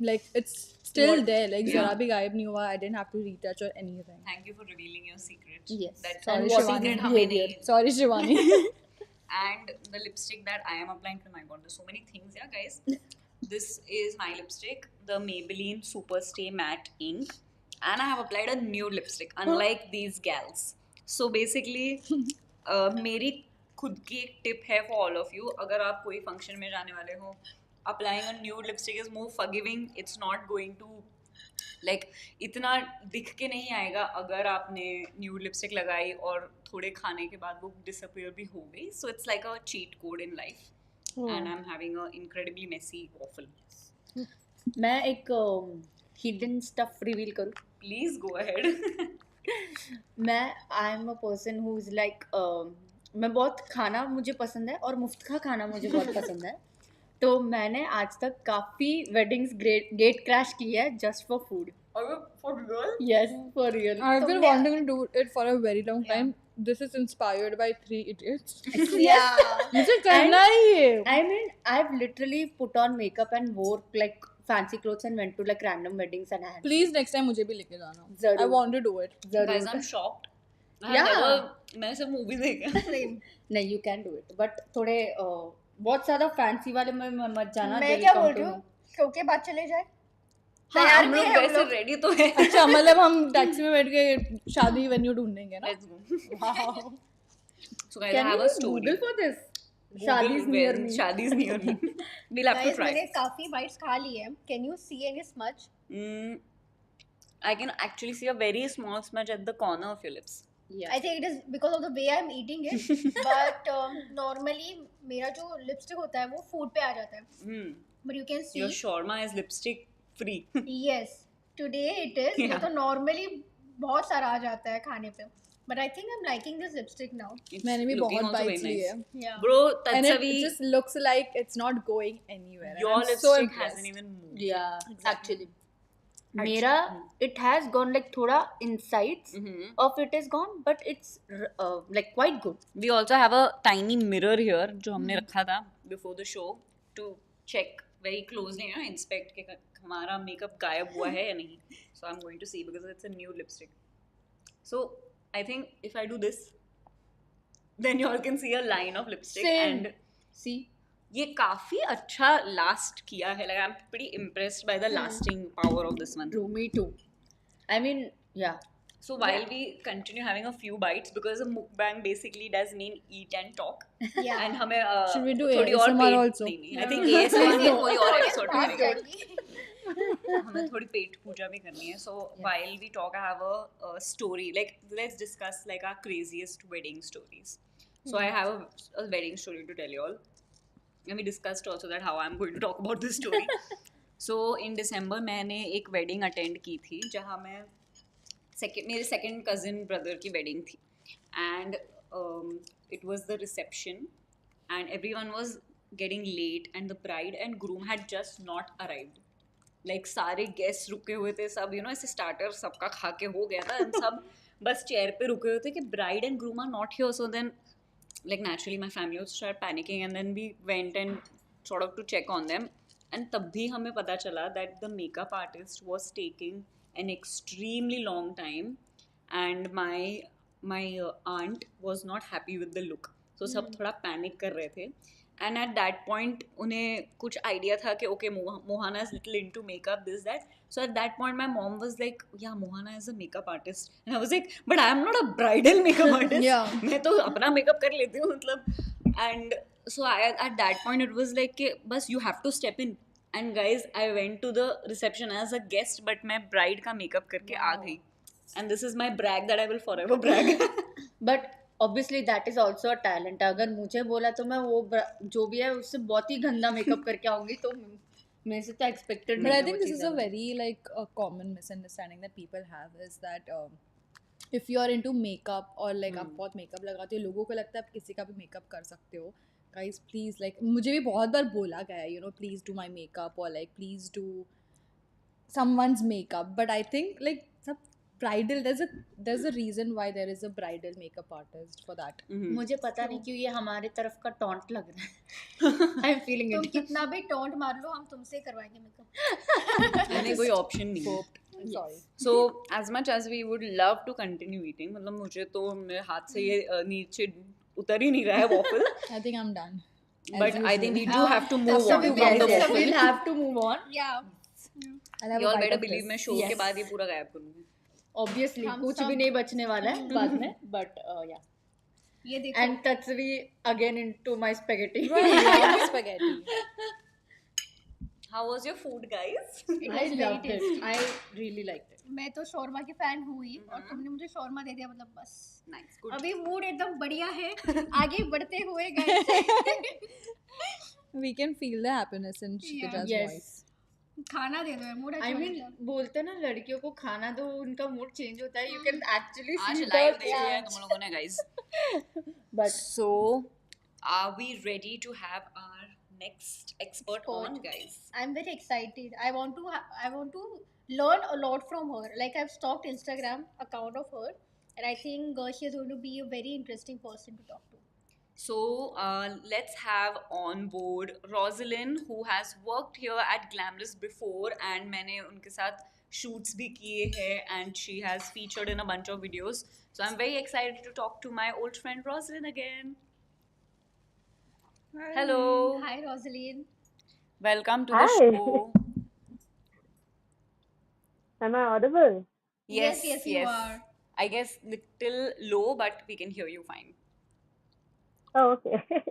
like it's still there, like ज़रा भी गायब नहीं हुआ. I didn't have to retouch or anything. Thank you for revealing your secret. Yes. That Sorry, what Shivani. secret हमें नहीं. Sorry, Shivani. And the lipstick that I am applying, oh my god, there's so many things, yeah, guys. This is my lipstick, the Maybelline Superstay Matte Ink, and I have applied a nude lipstick, unlike these gals. So basically, मेरी खुद की एक tip है for all of you. अगर आप कोई function में जाने वाले हो, applying a nude lipstick is more forgiving. It's not going to like इतना दिख के नहीं आएगा अगर आपने nude lipstick लगाई और थोड़े खाने के बाद वो disappear भी हो गई. So it's like a cheat code in life. And I'm having an incredibly messy waffle. मैं एक hidden stuff reveal करूँ. Please go ahead. मैं I am a person who is like मैं बहुत खाना मुझे पसंद है और मुफ्त का खाना मुझे बहुत पसंद है. तो मैंने आज तक काफ़ी वेडिंग्स गेट क्रैश की है just for food. For real? Yes for real. I've been wanting to do it for a very long time. This is inspired by 3 Idiots. Yeah. मुझे करना ही है. I mean, I've literally put on makeup and wore like fancy clothes and went to like random weddings and I had Please next time मुझे भी लेके जाना. जरूर. I want to do it. Guys, I'm shocked. Yeah. मैं सिर्फ movie देखा. नहीं you can do it but थोड़े बहुत ज़्यादा फैंसी वाले में मत जाना. मैं क्या बोल रही हूँ, शो के बाद चले जाए. हाँ, तैयार हम भी लोग है हम वैसे लोग. रेडी तो है. अच्छा मतलब हम टैक्सी में बैठ के शादी वेन्यू ढूंढेंगे ना. Let's go. Wow. So guys, I Can have you a story. Google for this? Shaadi's near me. Shaadi's near me. We'll have to Guys, try. मैंने काफी bites खा ली है. Can you see any smudge? I can actually see a very small smudge at the corner of your lips. Yeah. I think it is because of the way I'm eating it. But normally मेरा जो lipstick होता है वो food पे आ जाता है. But you can see. Your shawarma is lipstick free. Yes. Today it is. Yeah. ये तो normally बहुत सारा आ जाता है खाने पे. But I think I'm liking this lipstick now. It's मैंने भी looking बहुत also very bites ली है. nice. Yeah. Bro, And it Tatsavi, just looks like it's not going anywhere. your And I'm lipstick so impressed. hasn't even moved. Yeah. Actually. मेरा it has gone like थोड़ा insides of it is gone but it's like quite good. We also have a tiny mirror here जो हमने रखा था before the show to check very closely, inspect कि हमारा makeup गायब हुआ है या नहीं. So I'm going to see because it's a new lipstick. So I think if I do this, then you all can see a line of lipstick. Same. And See, ये काफी अच्छा last किया है. Like I'm pretty impressed by the lasting power of this one. true, me too. I mean, yeah. So while we continue having a few bites, because a mukbang basically does mean eat and talk. Yeah. And हमें Should we do थोड़ी और ASMR पेट also? नहीं, I think ASMR के कोई और episode में Fast करेंगे. जाएगी। हमें थोड़ी पेट पूजा भी करनी है. So while we talk, I have a story. Like let's discuss like our craziest wedding stories. So I have a wedding story to tell you all. And we discussed also that how I'm going to talk about this story. So in December मैंने एक wedding attend की थी जहाँ मैं मेरे second cousin brother की wedding थी. And it was the reception and everyone was getting late and the bride and groom had just not arrived. Like सारे गेस्ट रुके हुए थे, सब ऐसे स्टार्टर सबका खा के हो गया था एंड सब बस चेयर पे रुके हुए थे कि bride and groom are not here. So then like naturally my family was start panicking and then we went and sort of to check on them. And तब भी हमें पता चला that the makeup artist was taking an extremely long time and my aunt was not happy with the look. So सब थोड़ा panic कर रहे थे. And at that point उन्हें कुछ idea था कि okay Mohana is little into makeup this that. So at that point my mom was like yeah Mohana is a makeup artist and I was like but I am not a bridal makeup artist. Yeah. मैं तो अपना makeup कर लेती हूँ मतलब. And so at that point it was like कि बस you have to step in. And guys I went to the reception as a guest but मैं bride का makeup करके आ गई. And this is my brag that I will forever brag. But obviously that is also a talent. अगर मुझे बोला तो मैं वो जो भी है उससे बहुत ही गंदा मेकअप करके आऊंगी तो मेरे से तो expected But नहीं I है think वो this is cheese a very like a common misunderstanding that people have is that if you are into makeup or like आप बहुत makeup लगाते हो लोगों को लगता है आप किसी का भी makeup कर सकते हो. Guys please like मुझे भी बहुत बार बोला गया है please do my makeup or like please do someone's makeup. But I think like सब bridal there's a reason why there is a bridal makeup artist for that. मुझे पता नहीं क्यों ये हमारे तरफ का टॉन्ट लग रहा है. आई एम फीलिंग तुम इट. कितना भी टॉन्ट मार लो हम तुमसे करवाएंगे मेकअप. मैंने कोई option नहीं है. I'm sorry. So as much as we would love to continue eating, मतलब मुझे तो मेरे हाथ से ये नीचे उतर ही नहीं रहा है waffle. I think I'm done. But I think we do have to move so on we from the will- waffle. we'll have to move on. Yeah. I'll have You a all bite better of believe this. मैं show के Yes. बाद ये पूरा गायब करूँगी. Obviously हम कुछ सब- भी नहीं बचने वाला है बाद में. But yeah. ये देखो. And Tatsvi again into my spaghetti. Right, spaghetti. How was your food, guys? It I was very loved it. tasty. I really liked it. मैं तो शौरमा की फैन हुई और तुमने मुझे शौरमा दे दिया मतलब बस. Nice, good. अभी मूड एकदम बढ़िया है. आगे बढ़ते हुए guys. We can feel the happiness in Shikita's Yes. voice. खाना दे दो यार, मूड अच्छा I हो mean जाता है. बोलते ना लड़कियों को खाना दो उनका मूड चेंज होता है. You can actually आज see live the देख लिया है तुम लोगों ने, guys. But So, are we ready to have our next expert on, guys? I'm very excited. I want to learn a lot from her. Like I've stalked Instagram account of her, and I think she is going to be a very interesting person to talk to. So, let's have on board Rosalin, who has worked here at Glamrs before, and मैंने उनके साथ shoots भी किए हैं, and she has featured in a bunch of videos. So, I'm very excited to talk to my old friend Rosalin again. Hello. Hi, Rosalin. Welcome to the Hi. show. Am I audible? Yes, you are. I guess little low, but we can hear you fine. Oh, okay.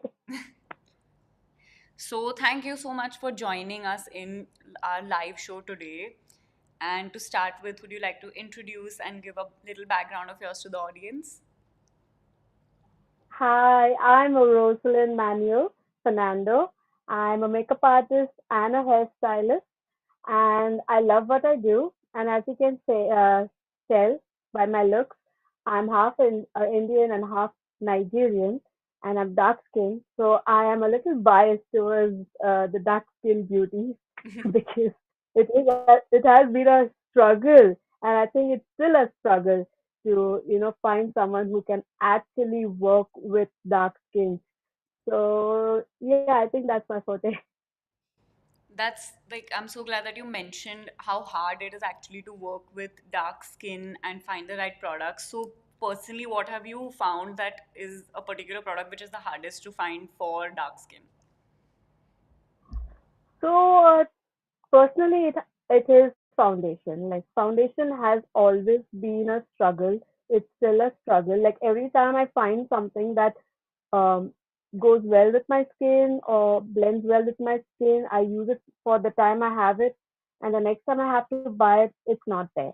So thank you so much for joining us in our live show today. And to start with, would you like to introduce and give a little background of yours to the audience? Hi, I'm Rosalin Manuel Fernando. I'm a makeup artist and a hairstylist, and I love what I do. And as you can tell by my looks, I'm half Indian and half Nigerian, and I'm dark skinned. So I am a little biased towards the dark skinned beauty because it has been a struggle, and I think it's still a struggle to find someone who can actually work with dark skin. So yeah, I think that's my forte. That's like, I'm so glad that you mentioned how hard it is actually to work with dark skin and find the right products. So, personally, what have you found that is a particular product which is the hardest to find for dark skin? So personally, it is foundation. Like foundation has always been a struggle. It's still a struggle. Like every time I find something that um, goes well with my skin or blends well with my skin, I use it for the time I have it, and the next time I have to buy it, it's not there.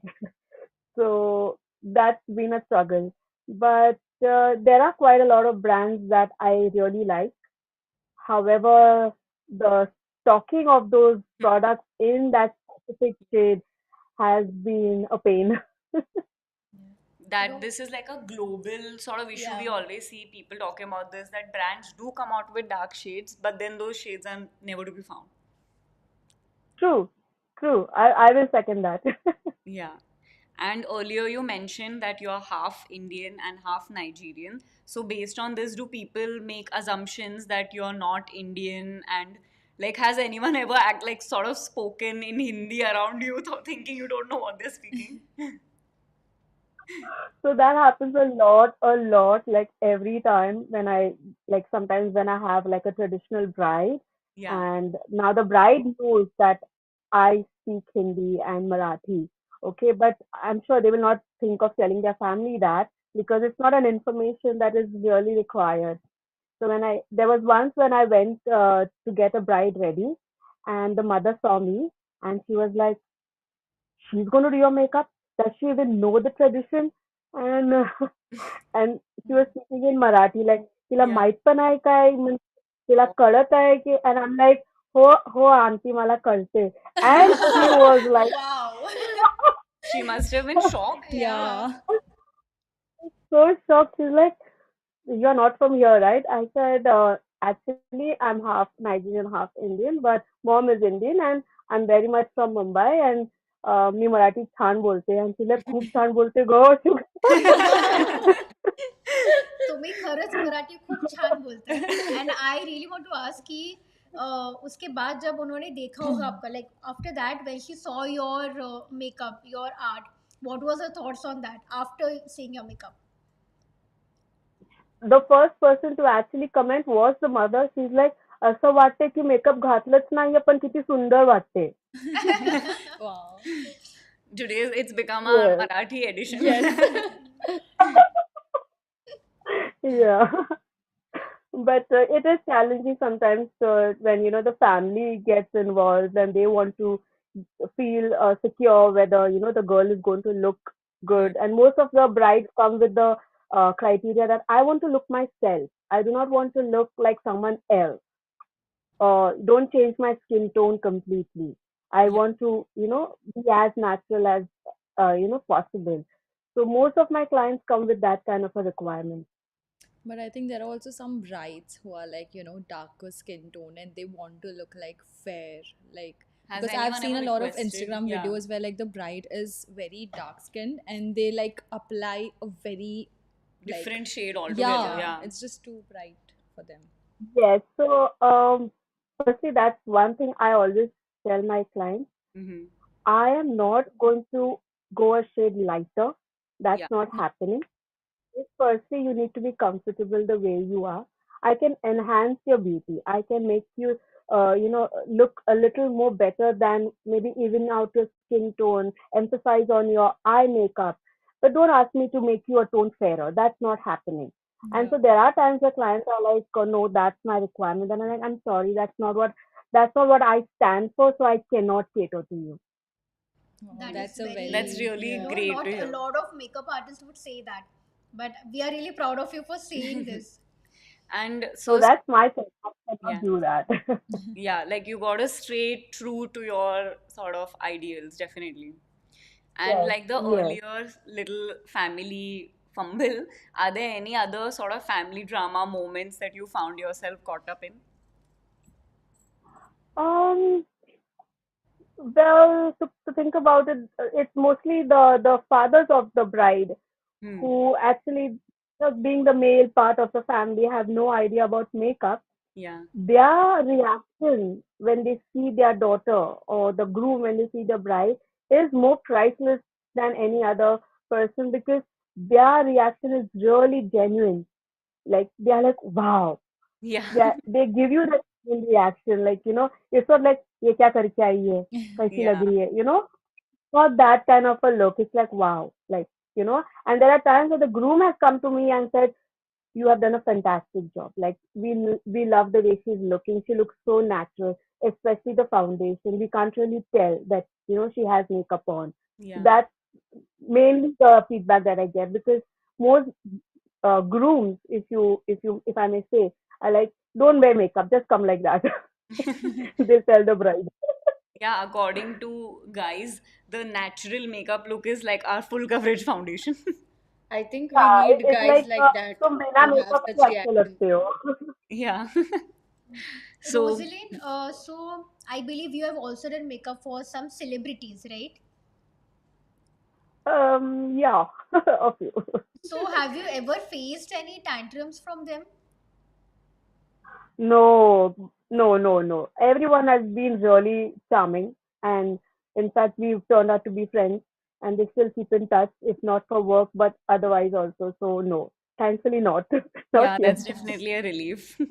So that's been a struggle. But there are quite a lot of brands that I really like. However, the stocking of those products in that specific shade has been a pain. You That know, this is like a global sort of issue. We Yeah. always see people talking about this, that brands do come out with dark shades, but then those shades are never to be found. True, true. I will second that. Yeah. And earlier you mentioned that you're half Indian and half Nigerian. So based on this, do people make assumptions that you're not Indian? And like, has anyone ever act like sort of spoken in Hindi around you, thinking you don't know what they're speaking? So that happens a lot, like every time when like sometimes when I have like a traditional bride, Yeah. and now the bride knows that I speak Hindi and Marathi. Okay, but I'm sure they will not think of telling their family that because it's not an information that is really required. So there was once when I went to get a bride ready, and the mother saw me, and she was like, "She's going to do your makeup. Does she even know the tradition?" And and she was speaking in Marathi, like, "तिला Yeah. माहित पण आहे काय? तिला Oh. कळत आहे की?" And I'm like, "हो हो आंटी मला कळते." And she was like, wow. She must have been shocked. Yeah. Yeah. so shocked. She's like, "You're not from here, right?" I said, "Actually, I'm half Nigerian, half Indian, but mom is Indian, and I'm very much from Mumbai, and मी मराठी छान बोलते." And she's like, "खूप छान बोलते गं." तुम्ही खरंच मराठी खूप छान बोलताय and I really want to ask कि उसके बाद जब उन्होंने देखा होगा आपका like after that when she saw your makeup your art what was her thoughts on that after seeing your makeup The first person to actually comment was the mother. She's like, असं वाटते की makeup घातलंच नाहीये पण किती सुंदर वाटते. Wow. Today it's become a Yes. Marathi edition. Yes. Yeah. But it is challenging sometimes when the family gets involved and they want to feel secure whether the girl is going to look Hmm. good. And most of the brides come with the criteria that I want to look myself. I do not want to look like someone else. Don't change my skin tone completely. I Yeah. want to, be as natural as, possible. So most of my clients come with that kind of a requirement. But I think there are also some brides who are like, darker skin tone and they want to look like fair. Like, Has because I've anyone seen ever a lot of requested? Instagram Yeah. videos where like the bride is very dark skinned and they like apply a very, like, Different shade altogether. yeah, Yeah. it's just too bright for them. Yes. So, firstly, that's one thing I always tell my clients. Mm-hmm. I am not going to go a shade lighter. That's Yeah. not happening. If firstly you need to be comfortable the way you are. I can enhance your beauty. I can make you, look a little more better than maybe even out your skin tone, emphasize on your eye makeup. But don't ask me to make you a tone fairer. That's not happening. And Yeah. so there are times where clients are like, oh, no, that's my requirement. And I'm like, I'm sorry, that's not what I stand for, so I cannot cater to you. Wow, that is that's a very That's very, really yeah. great to not a hear. lot of makeup artists would say that but we are really proud of you for saying this. And So so, that's my thing. I cannot yeah. do that. Yeah, like you got to stay true to your sort of ideals, definitely. And Yes, like the yes. earlier little family fumble, are there any other sort of family drama moments that you found yourself caught up in? Um, well, to think about it, it's mostly the fathers of the bride Hmm. who actually, being the male part of the family, have no idea about makeup. Yeah. their reaction when they see their daughter, or the groom when they see the bride, is more priceless than any other person, because their reaction is really genuine. Like they are like, wow. Yeah. They give you the genuine reaction. Like, it's not like ये क्या करके आई है, कैसी लग Yeah. रही है, not that kind of a look. It's like, wow. Like, and there are times that the groom has come to me and said, you have done a fantastic job. Like, we love the way she's looking. She looks so natural, especially the foundation. We can't really tell that she has makeup on. Yeah. That's mainly the feedback that I get, because most grooms, if I may say, are like, don't wear makeup, just come like that. They tell the bride. Yeah, according to guys, the natural makeup look is like our full coverage foundation. I think we Yeah, need it's guys like, like that तुम बिना to have makeup such के अच्छे reactions. लगते हो. Yeah. So, Rosalind, so I believe you have also done makeup for some celebrities, right? Yeah, a few. So have you ever faced any tantrums from them? No, no, no, no. Everyone has been really charming, and in fact, we've turned out to be friends, and they still keep in touch, if not for work, but otherwise also. So no, thankfully not, not yeah, yet. that's definitely a relief.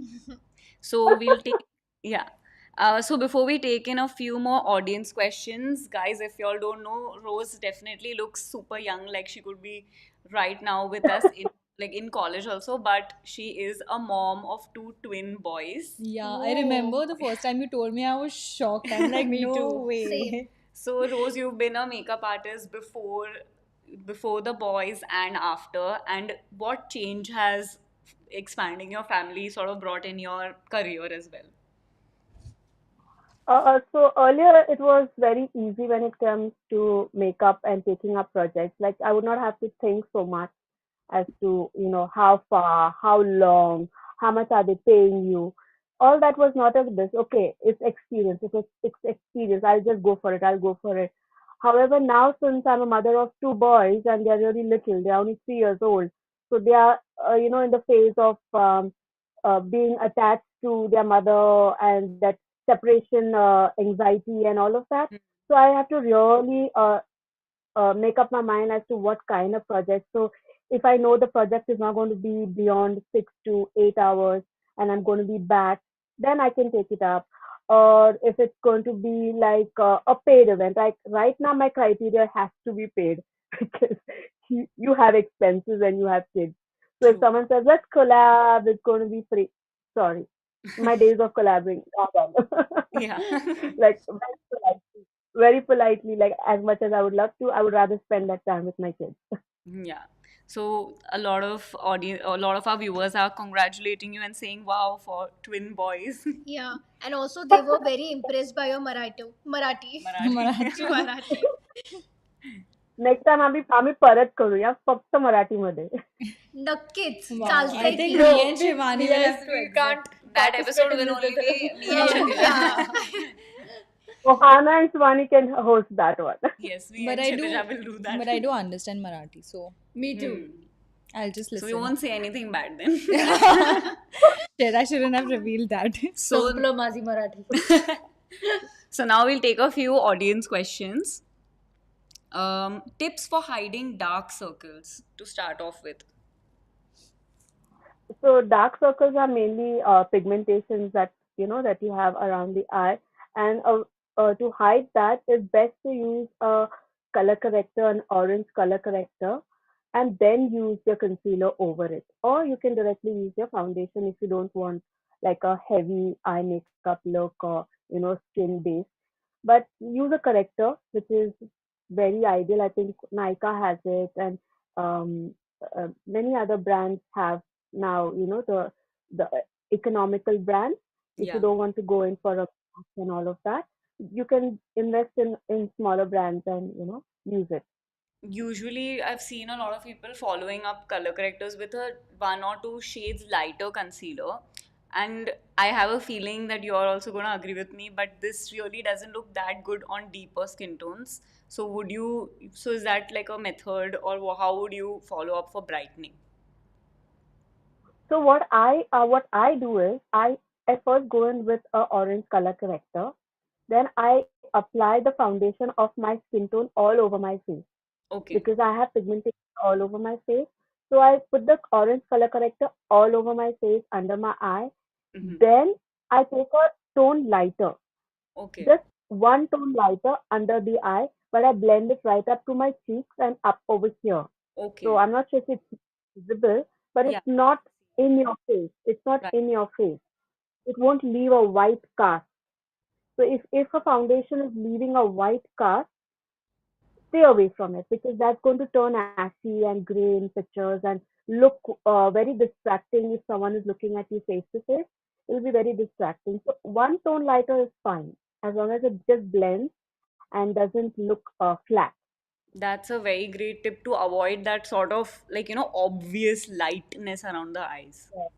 So, we'll take, yeah. So, before we take in a few more audience questions, guys, if y'all don't know, Rose definitely looks super young, like she could be right now with us in college also, but she is a mom of two twin boys. Yeah, I Oh, remember the first time you told me, I was shocked. I'm like, Me no too. same. way. So, Rose, you've been a makeup artist before the boys and after, and what change has expanding your family sort of brought in your career as well? So earlier it was very easy when it comes to makeup and taking up projects. Like, I would not have to think so much as to, how far, how long, how much are they paying you. All that was not of this. Okay, it's experience. If it's experience, I'll just go for it. I'll go for it. However, now since I'm a mother of two boys and they're really little, they're only 3 years old, so they are, in the phase of being attached to their mother, and that separation anxiety and all of that. So I have to really make up my mind as to what kind of project. So if I know the project is not going to be beyond 6 to 8 hours and I'm going to be back, then I can take it up. Or if it's going to be like a paid event, like right now my criteria has to be paid because you have expenses and you have kids. So if True. someone says let's collab, it's going to be free. Sorry, my days of collabing are done. Yeah. Like very politely, like as much as I would love to, I would rather spend that time with my kids. Yeah. So a lot of our viewers are congratulating you and saying wow for twin boys. Yeah, and also they were very impressed by your Marathi. Marathi. Marathi. Next time आम्ही परत करूया फक्त मराठीमध्ये. नक्कीच Wow, I चालतंय think की. No, me and Shivani will yes, have to we exit. can't That participate episode in will this only as be a me and Yeah. Kshitija. Ohana and Shivani can host that one. Yes, me But and I do, Kshitija will do that. but I do understand Marathi, so Me too. Hmm. I'll just So we listen. won't say anything bad then. Shit, I shouldn't have revealed that. So, Sanplo माझी Marathi. so now we'll take a few audience questions. Tips for hiding dark circles to start off with. So dark circles are mainly pigmentations that you have around the eye, and to hide that, it's best to use a color corrector, an orange color corrector, and then use your concealer over it. Or you can directly use your foundation if you don't want like a heavy eye makeup look, or skin base. But use a corrector, which is very ideal. I think Nykaa has it, and many other brands have now. The economical brands. If you Yeah. don't want to go in for a mask and all of that, you can invest in smaller brands and use it. Usually, I've seen a lot of people following up color correctors with a one or two shades lighter concealer. And I have a feeling that you're also going to agree with me, but this really doesn't look that good on deeper skin tones. So is that like a method, or how would you follow up for brightening? So what I do is I I first go in with a orange color corrector. Then I apply the foundation of my skin tone all over my face Okay. because I have pigmentation all over my face. So I put the orange color corrector all over my face, under my eye. Mm-hmm. Then I take a tone lighter, Okay. just one tone lighter under the eye, but I blend it right up to my cheeks and up over here. So Okay. I'm not sure if it's visible, but Yeah. it's not in your face. It's not Right. in your face. It won't leave a white cast. So if a foundation is leaving a white cast, stay away from it because that's going to turn ashy and gray in pictures and look very distracting if someone is looking at you face to face. It will be very distracting. So one tone lighter is fine as long as it just blends and doesn't look flat. That's a very great tip to avoid that sort of like, obvious lightness around the eyes. Yes.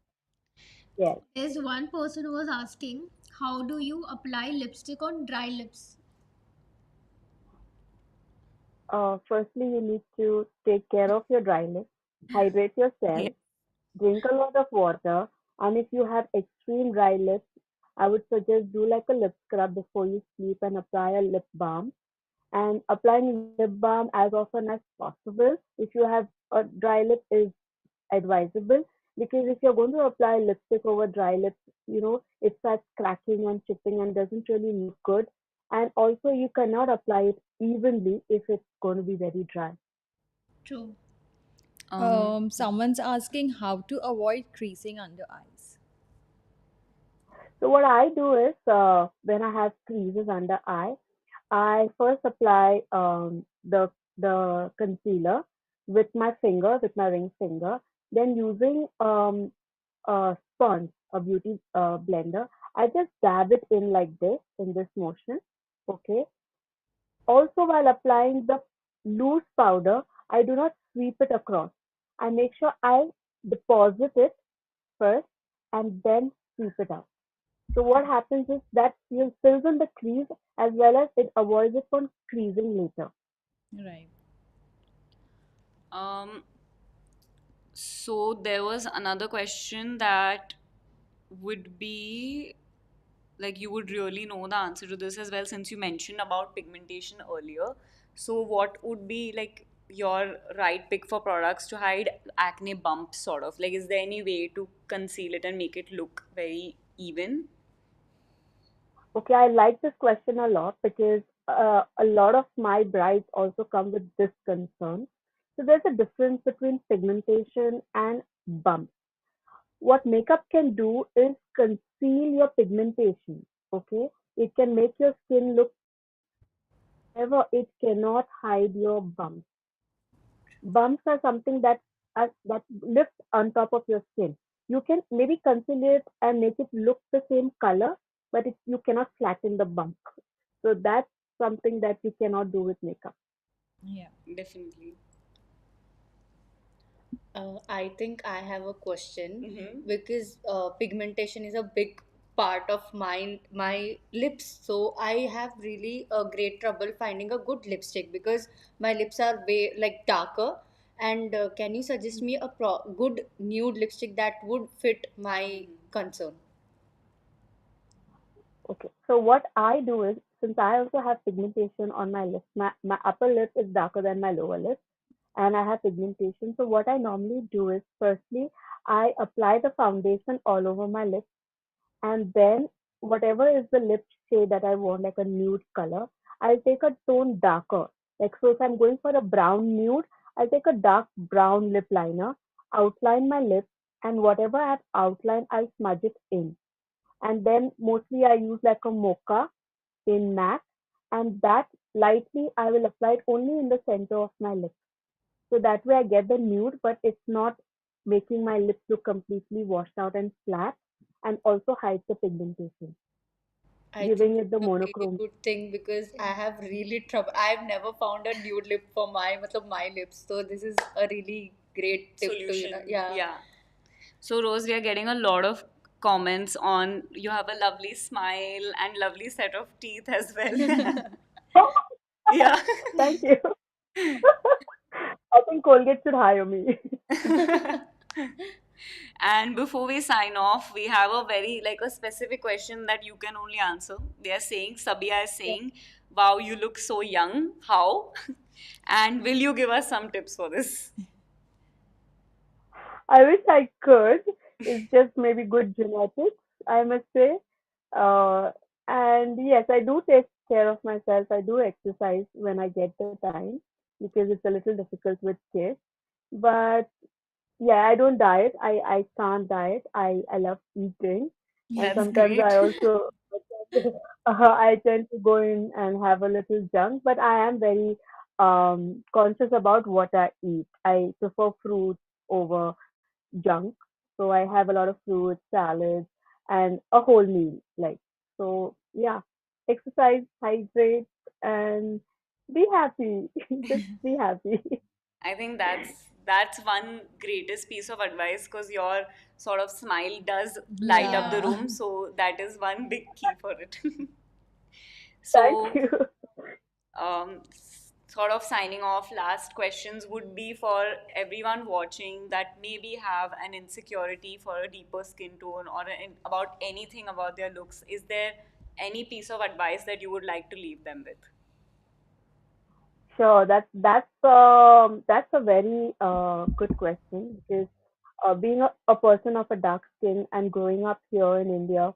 Yes. There's one person who was asking, how do you apply lipstick on dry lips? Firstly, you need to take care of your dry lips, hydrate Yeah. yourself, drink a lot of water, and if you have extreme dry lips, I would suggest do like a lip scrub before you sleep and apply a lip balm. And applying lip balm as often as possible if you have a dry lip is advisable because if you're going to apply lipstick over dry lips, it starts cracking and chipping and doesn't really look good. And also, you cannot apply it evenly if it's going to be very dry. True. Um, Someone's asking how to avoid creasing under eyes. So what I do is when I have creases under eye, I first apply the concealer with my finger, with my ring finger. Then using a sponge, a beauty blender, I just dab it in like this, in this motion. Okay. Also, while applying the loose powder, I do not sweep it across. I make sure I deposit it first and then sweep it out. So what happens is that you fills in the crease as well as it avoids it from creasing later. Right. um, so there was another question that would be like you would really know the answer to this as well since you mentioned about pigmentation earlier. So what would be like your right pick for products to hide acne bumps sort of? Like is there any way to conceal it and make it look very even? Okay, I like this question a lot because a lot of my brides also come with this concern. So there's a difference between pigmentation and bumps. What makeup can do is conceal your pigmentation. Okay, it can make your skin look however it cannot hide your bumps. Bumps are something that lift on top of your skin. You can maybe conceal it and make it look the same color, but you cannot flatten the bump. So that's something that you cannot do with makeup. Yeah. Definitely. I think I have a question Mm-hmm. because pigmentation is a big part of my lips. So I have really a great trouble finding a good lipstick because my lips are way like darker. And can you suggest me a good nude lipstick that would fit my concern? Okay. So what I do is, since I also have pigmentation on my lips, my upper lip is darker than my lower lip, and I have pigmentation. So what I normally do is, firstly, I apply the foundation all over my lips, and then whatever is the lip shade that I want, like a nude color, I'll take a tone darker. Like so, if I'm going for a brown nude, I'll take a dark brown lip liner, outline my lips, and whatever I have outlined, I'll smudge it in. And then mostly I use like a mocha in matte, and that lightly I will apply it only in the center of my lips. So that way I get the nude, but it's not making my lips look completely washed out and flat, and also hides the pigmentation, I think giving it the it's a really monochrome. good thing because I have really trouble. I've never found a nude lip for my lips. So this is a really great tip to Solution. yeah. Yeah. So Rose, we are getting a lot of comments on you have a lovely smile and lovely set of teeth as well. Yeah. Thank you. I think Colgate should hire me. And before we sign off, we have a very like a specific question that you can only answer. They are saying, Sabia is saying, "Wow, you look so young. How?" And will you give us some tips for this? I wish I could. It's just maybe good genetics, I must say. Uh, and yes, I do take care of myself. I do exercise when I get the time because it's a little difficult with kids. But yeah, I don't diet. I can't diet. I love eating, and That's sometimes great. I also I tend to go in and have a little junk. But I am very conscious about what I eat. I prefer fruits over junk. So I have a lot of fruits, salads, and a whole meal. Like so, yeah. Exercise, hydrate, and be happy. Just be happy. I think that's one greatest piece of advice because your sort of smile does light up the Yeah. room, so that is one big key for it. Thank So, you. sort of signing off, last questions would be for everyone watching that maybe have an insecurity for a deeper skin tone or about anything about their looks. Is there any piece of advice that you would like to leave them with? Sure, that's a very good question because being a person of a dark skin and growing up here in India,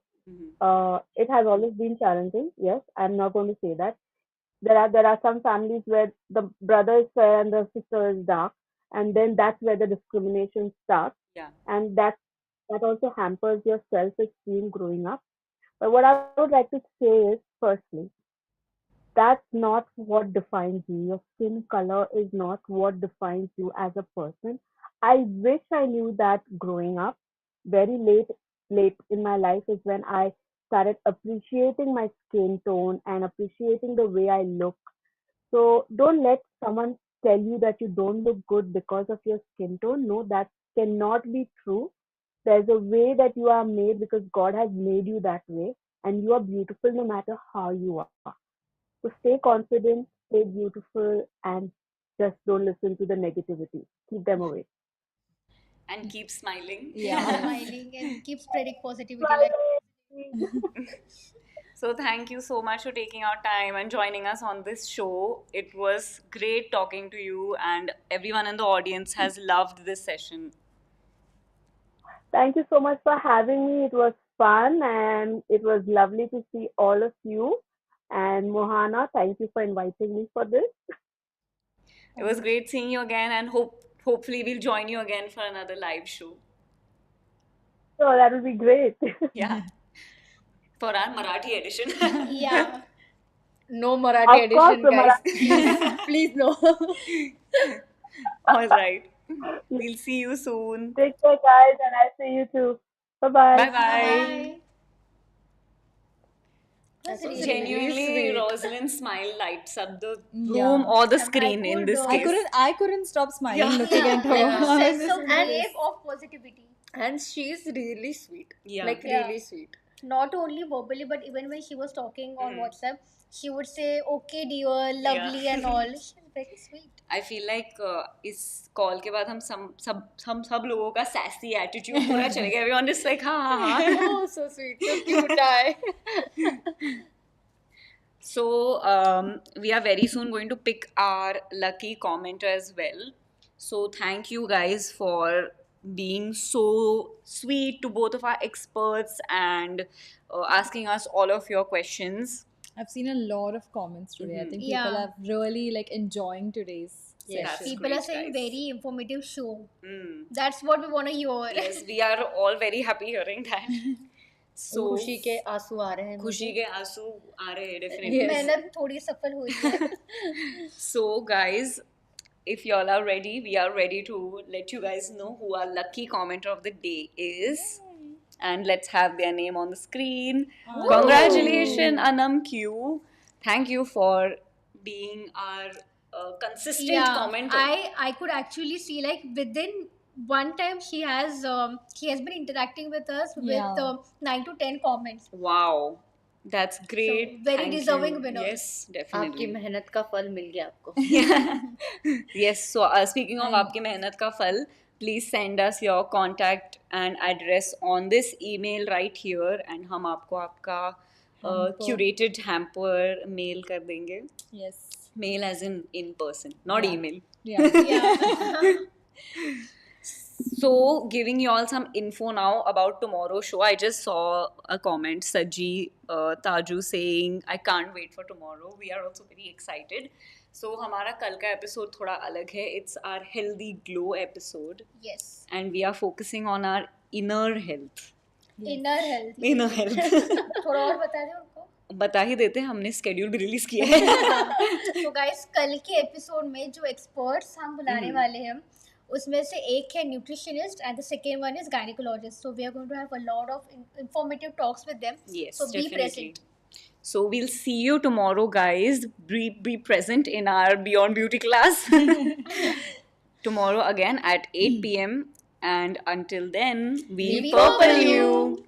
it has always been challenging. Yes, I'm not going to say that. There are some families where the brother is fair and the sister is dark, and then that's where the discrimination starts, Yeah. and that also hampers your self-esteem growing up. But what I would like to say is, firstly, that's not what defines you. Your skin color is not what defines you as a person. I wish I knew that growing up. Very late in my life is when I started appreciating my skin tone and appreciating the way I look. So don't let someone tell you that you don't look good because of your skin tone. No, that cannot be true. There's a way that you are made because God has made you that way, and you are beautiful no matter how you are. So stay confident, stay beautiful, and just don't listen to the negativity. Keep them away. And keep smiling. Keep Yeah. smiling and keep spreading positivity. Like, So, thank you so much for taking our time and joining us on this show. It was great talking to you, and everyone in the audience has loved this session. Thank you so much for having me. It was fun and it was lovely to see all of you. And Mohana, thank you for inviting me for this. It was great seeing you again, and hopefully we'll join you again for another live show. So that will be great. Yeah, for our Marathi edition. yeah. No Marathi Of course, edition, the guys. Marathi. Please no. All right. We'll see you soon. Take care, guys, and I'll see you too. Bye Bye bye. Bye bye. bye. That That's was really really Genuinely, sweet. Rosalind's smile lights up the Yeah. room or the I screen in could, this case. I couldn't stop smiling Yeah. looking yeah, at her. like Yeah. sense of And- wave of positivity. And she's really sweet. Yeah. Like Yeah. really sweet. Not only verbally, but even when she was talking on WhatsApp, she would say, "Okay, dear, lovely," Yeah. and all. She's very sweet. I feel like इस call के बाद हम सब लोगों का sassy attitude पूरा चलेगा. Everyone is like हाँ हाँ हाँ. Oh, so sweet. So cute. I. So we are very soon going to pick our lucky commenter as well. So thank you guys for being so sweet to both of our experts and asking us all of your questions. I've seen a lot of comments today. I think people Yeah. are really like enjoying today's Yes. That's session. People great, are saying guys. very informative show. Mm. That's what we want to hear. Yes, we are all very happy hearing that. So खुशी के आंसू आ रहे हैं खुशी मुझे. के आंसू आ रहे हैं definitely. Yes. मेहनत थोड़ी सफल हुई है. So guys, if y'all are ready, we are ready to let you guys know who our lucky commenter of the day is. And let's have their name on the screen. Congratulations, Anam Q. Thank you for being our consistent commenter. I could actually see like within one time he has been interacting with us Yeah. with 9 to 10 comments. Wow, that's great. So, very Thank deserving you. winner. Yes, आपकी definitely. मेहनत का फल मिल गया आपको. Yes, so speaking of आपकी मेहनत का फल, please send us your contact and address on this email right here, and हम आपको आपका curated hamper mail कर देंगे. Yes. Mail as in person, not email. Yeah. So, giving you all some info now about tomorrow's show. I just saw a comment, Saji Taju saying, I can't wait for tomorrow. We are also very excited. So, हमारा कल का episode थोड़ा अलग है. It's our healthy glow episode. Yes. And we are focusing on our inner health. Inner health. Inner health. थोड़ा और बता दें उनको. बता ही देते, हमने schedule भी release किया है. तो guys, कल के episode में जो experts हम बुलाने वाले हैं, उसमें से एक है nutritionist and the second one is gynecologist. So we are going to have a lot of informative talks with them. Yes, so definitely. be present. So we'll see you tomorrow, guys. Be present in our Beyond Beauty class tomorrow again at 8 p.m. And until then, we purple you.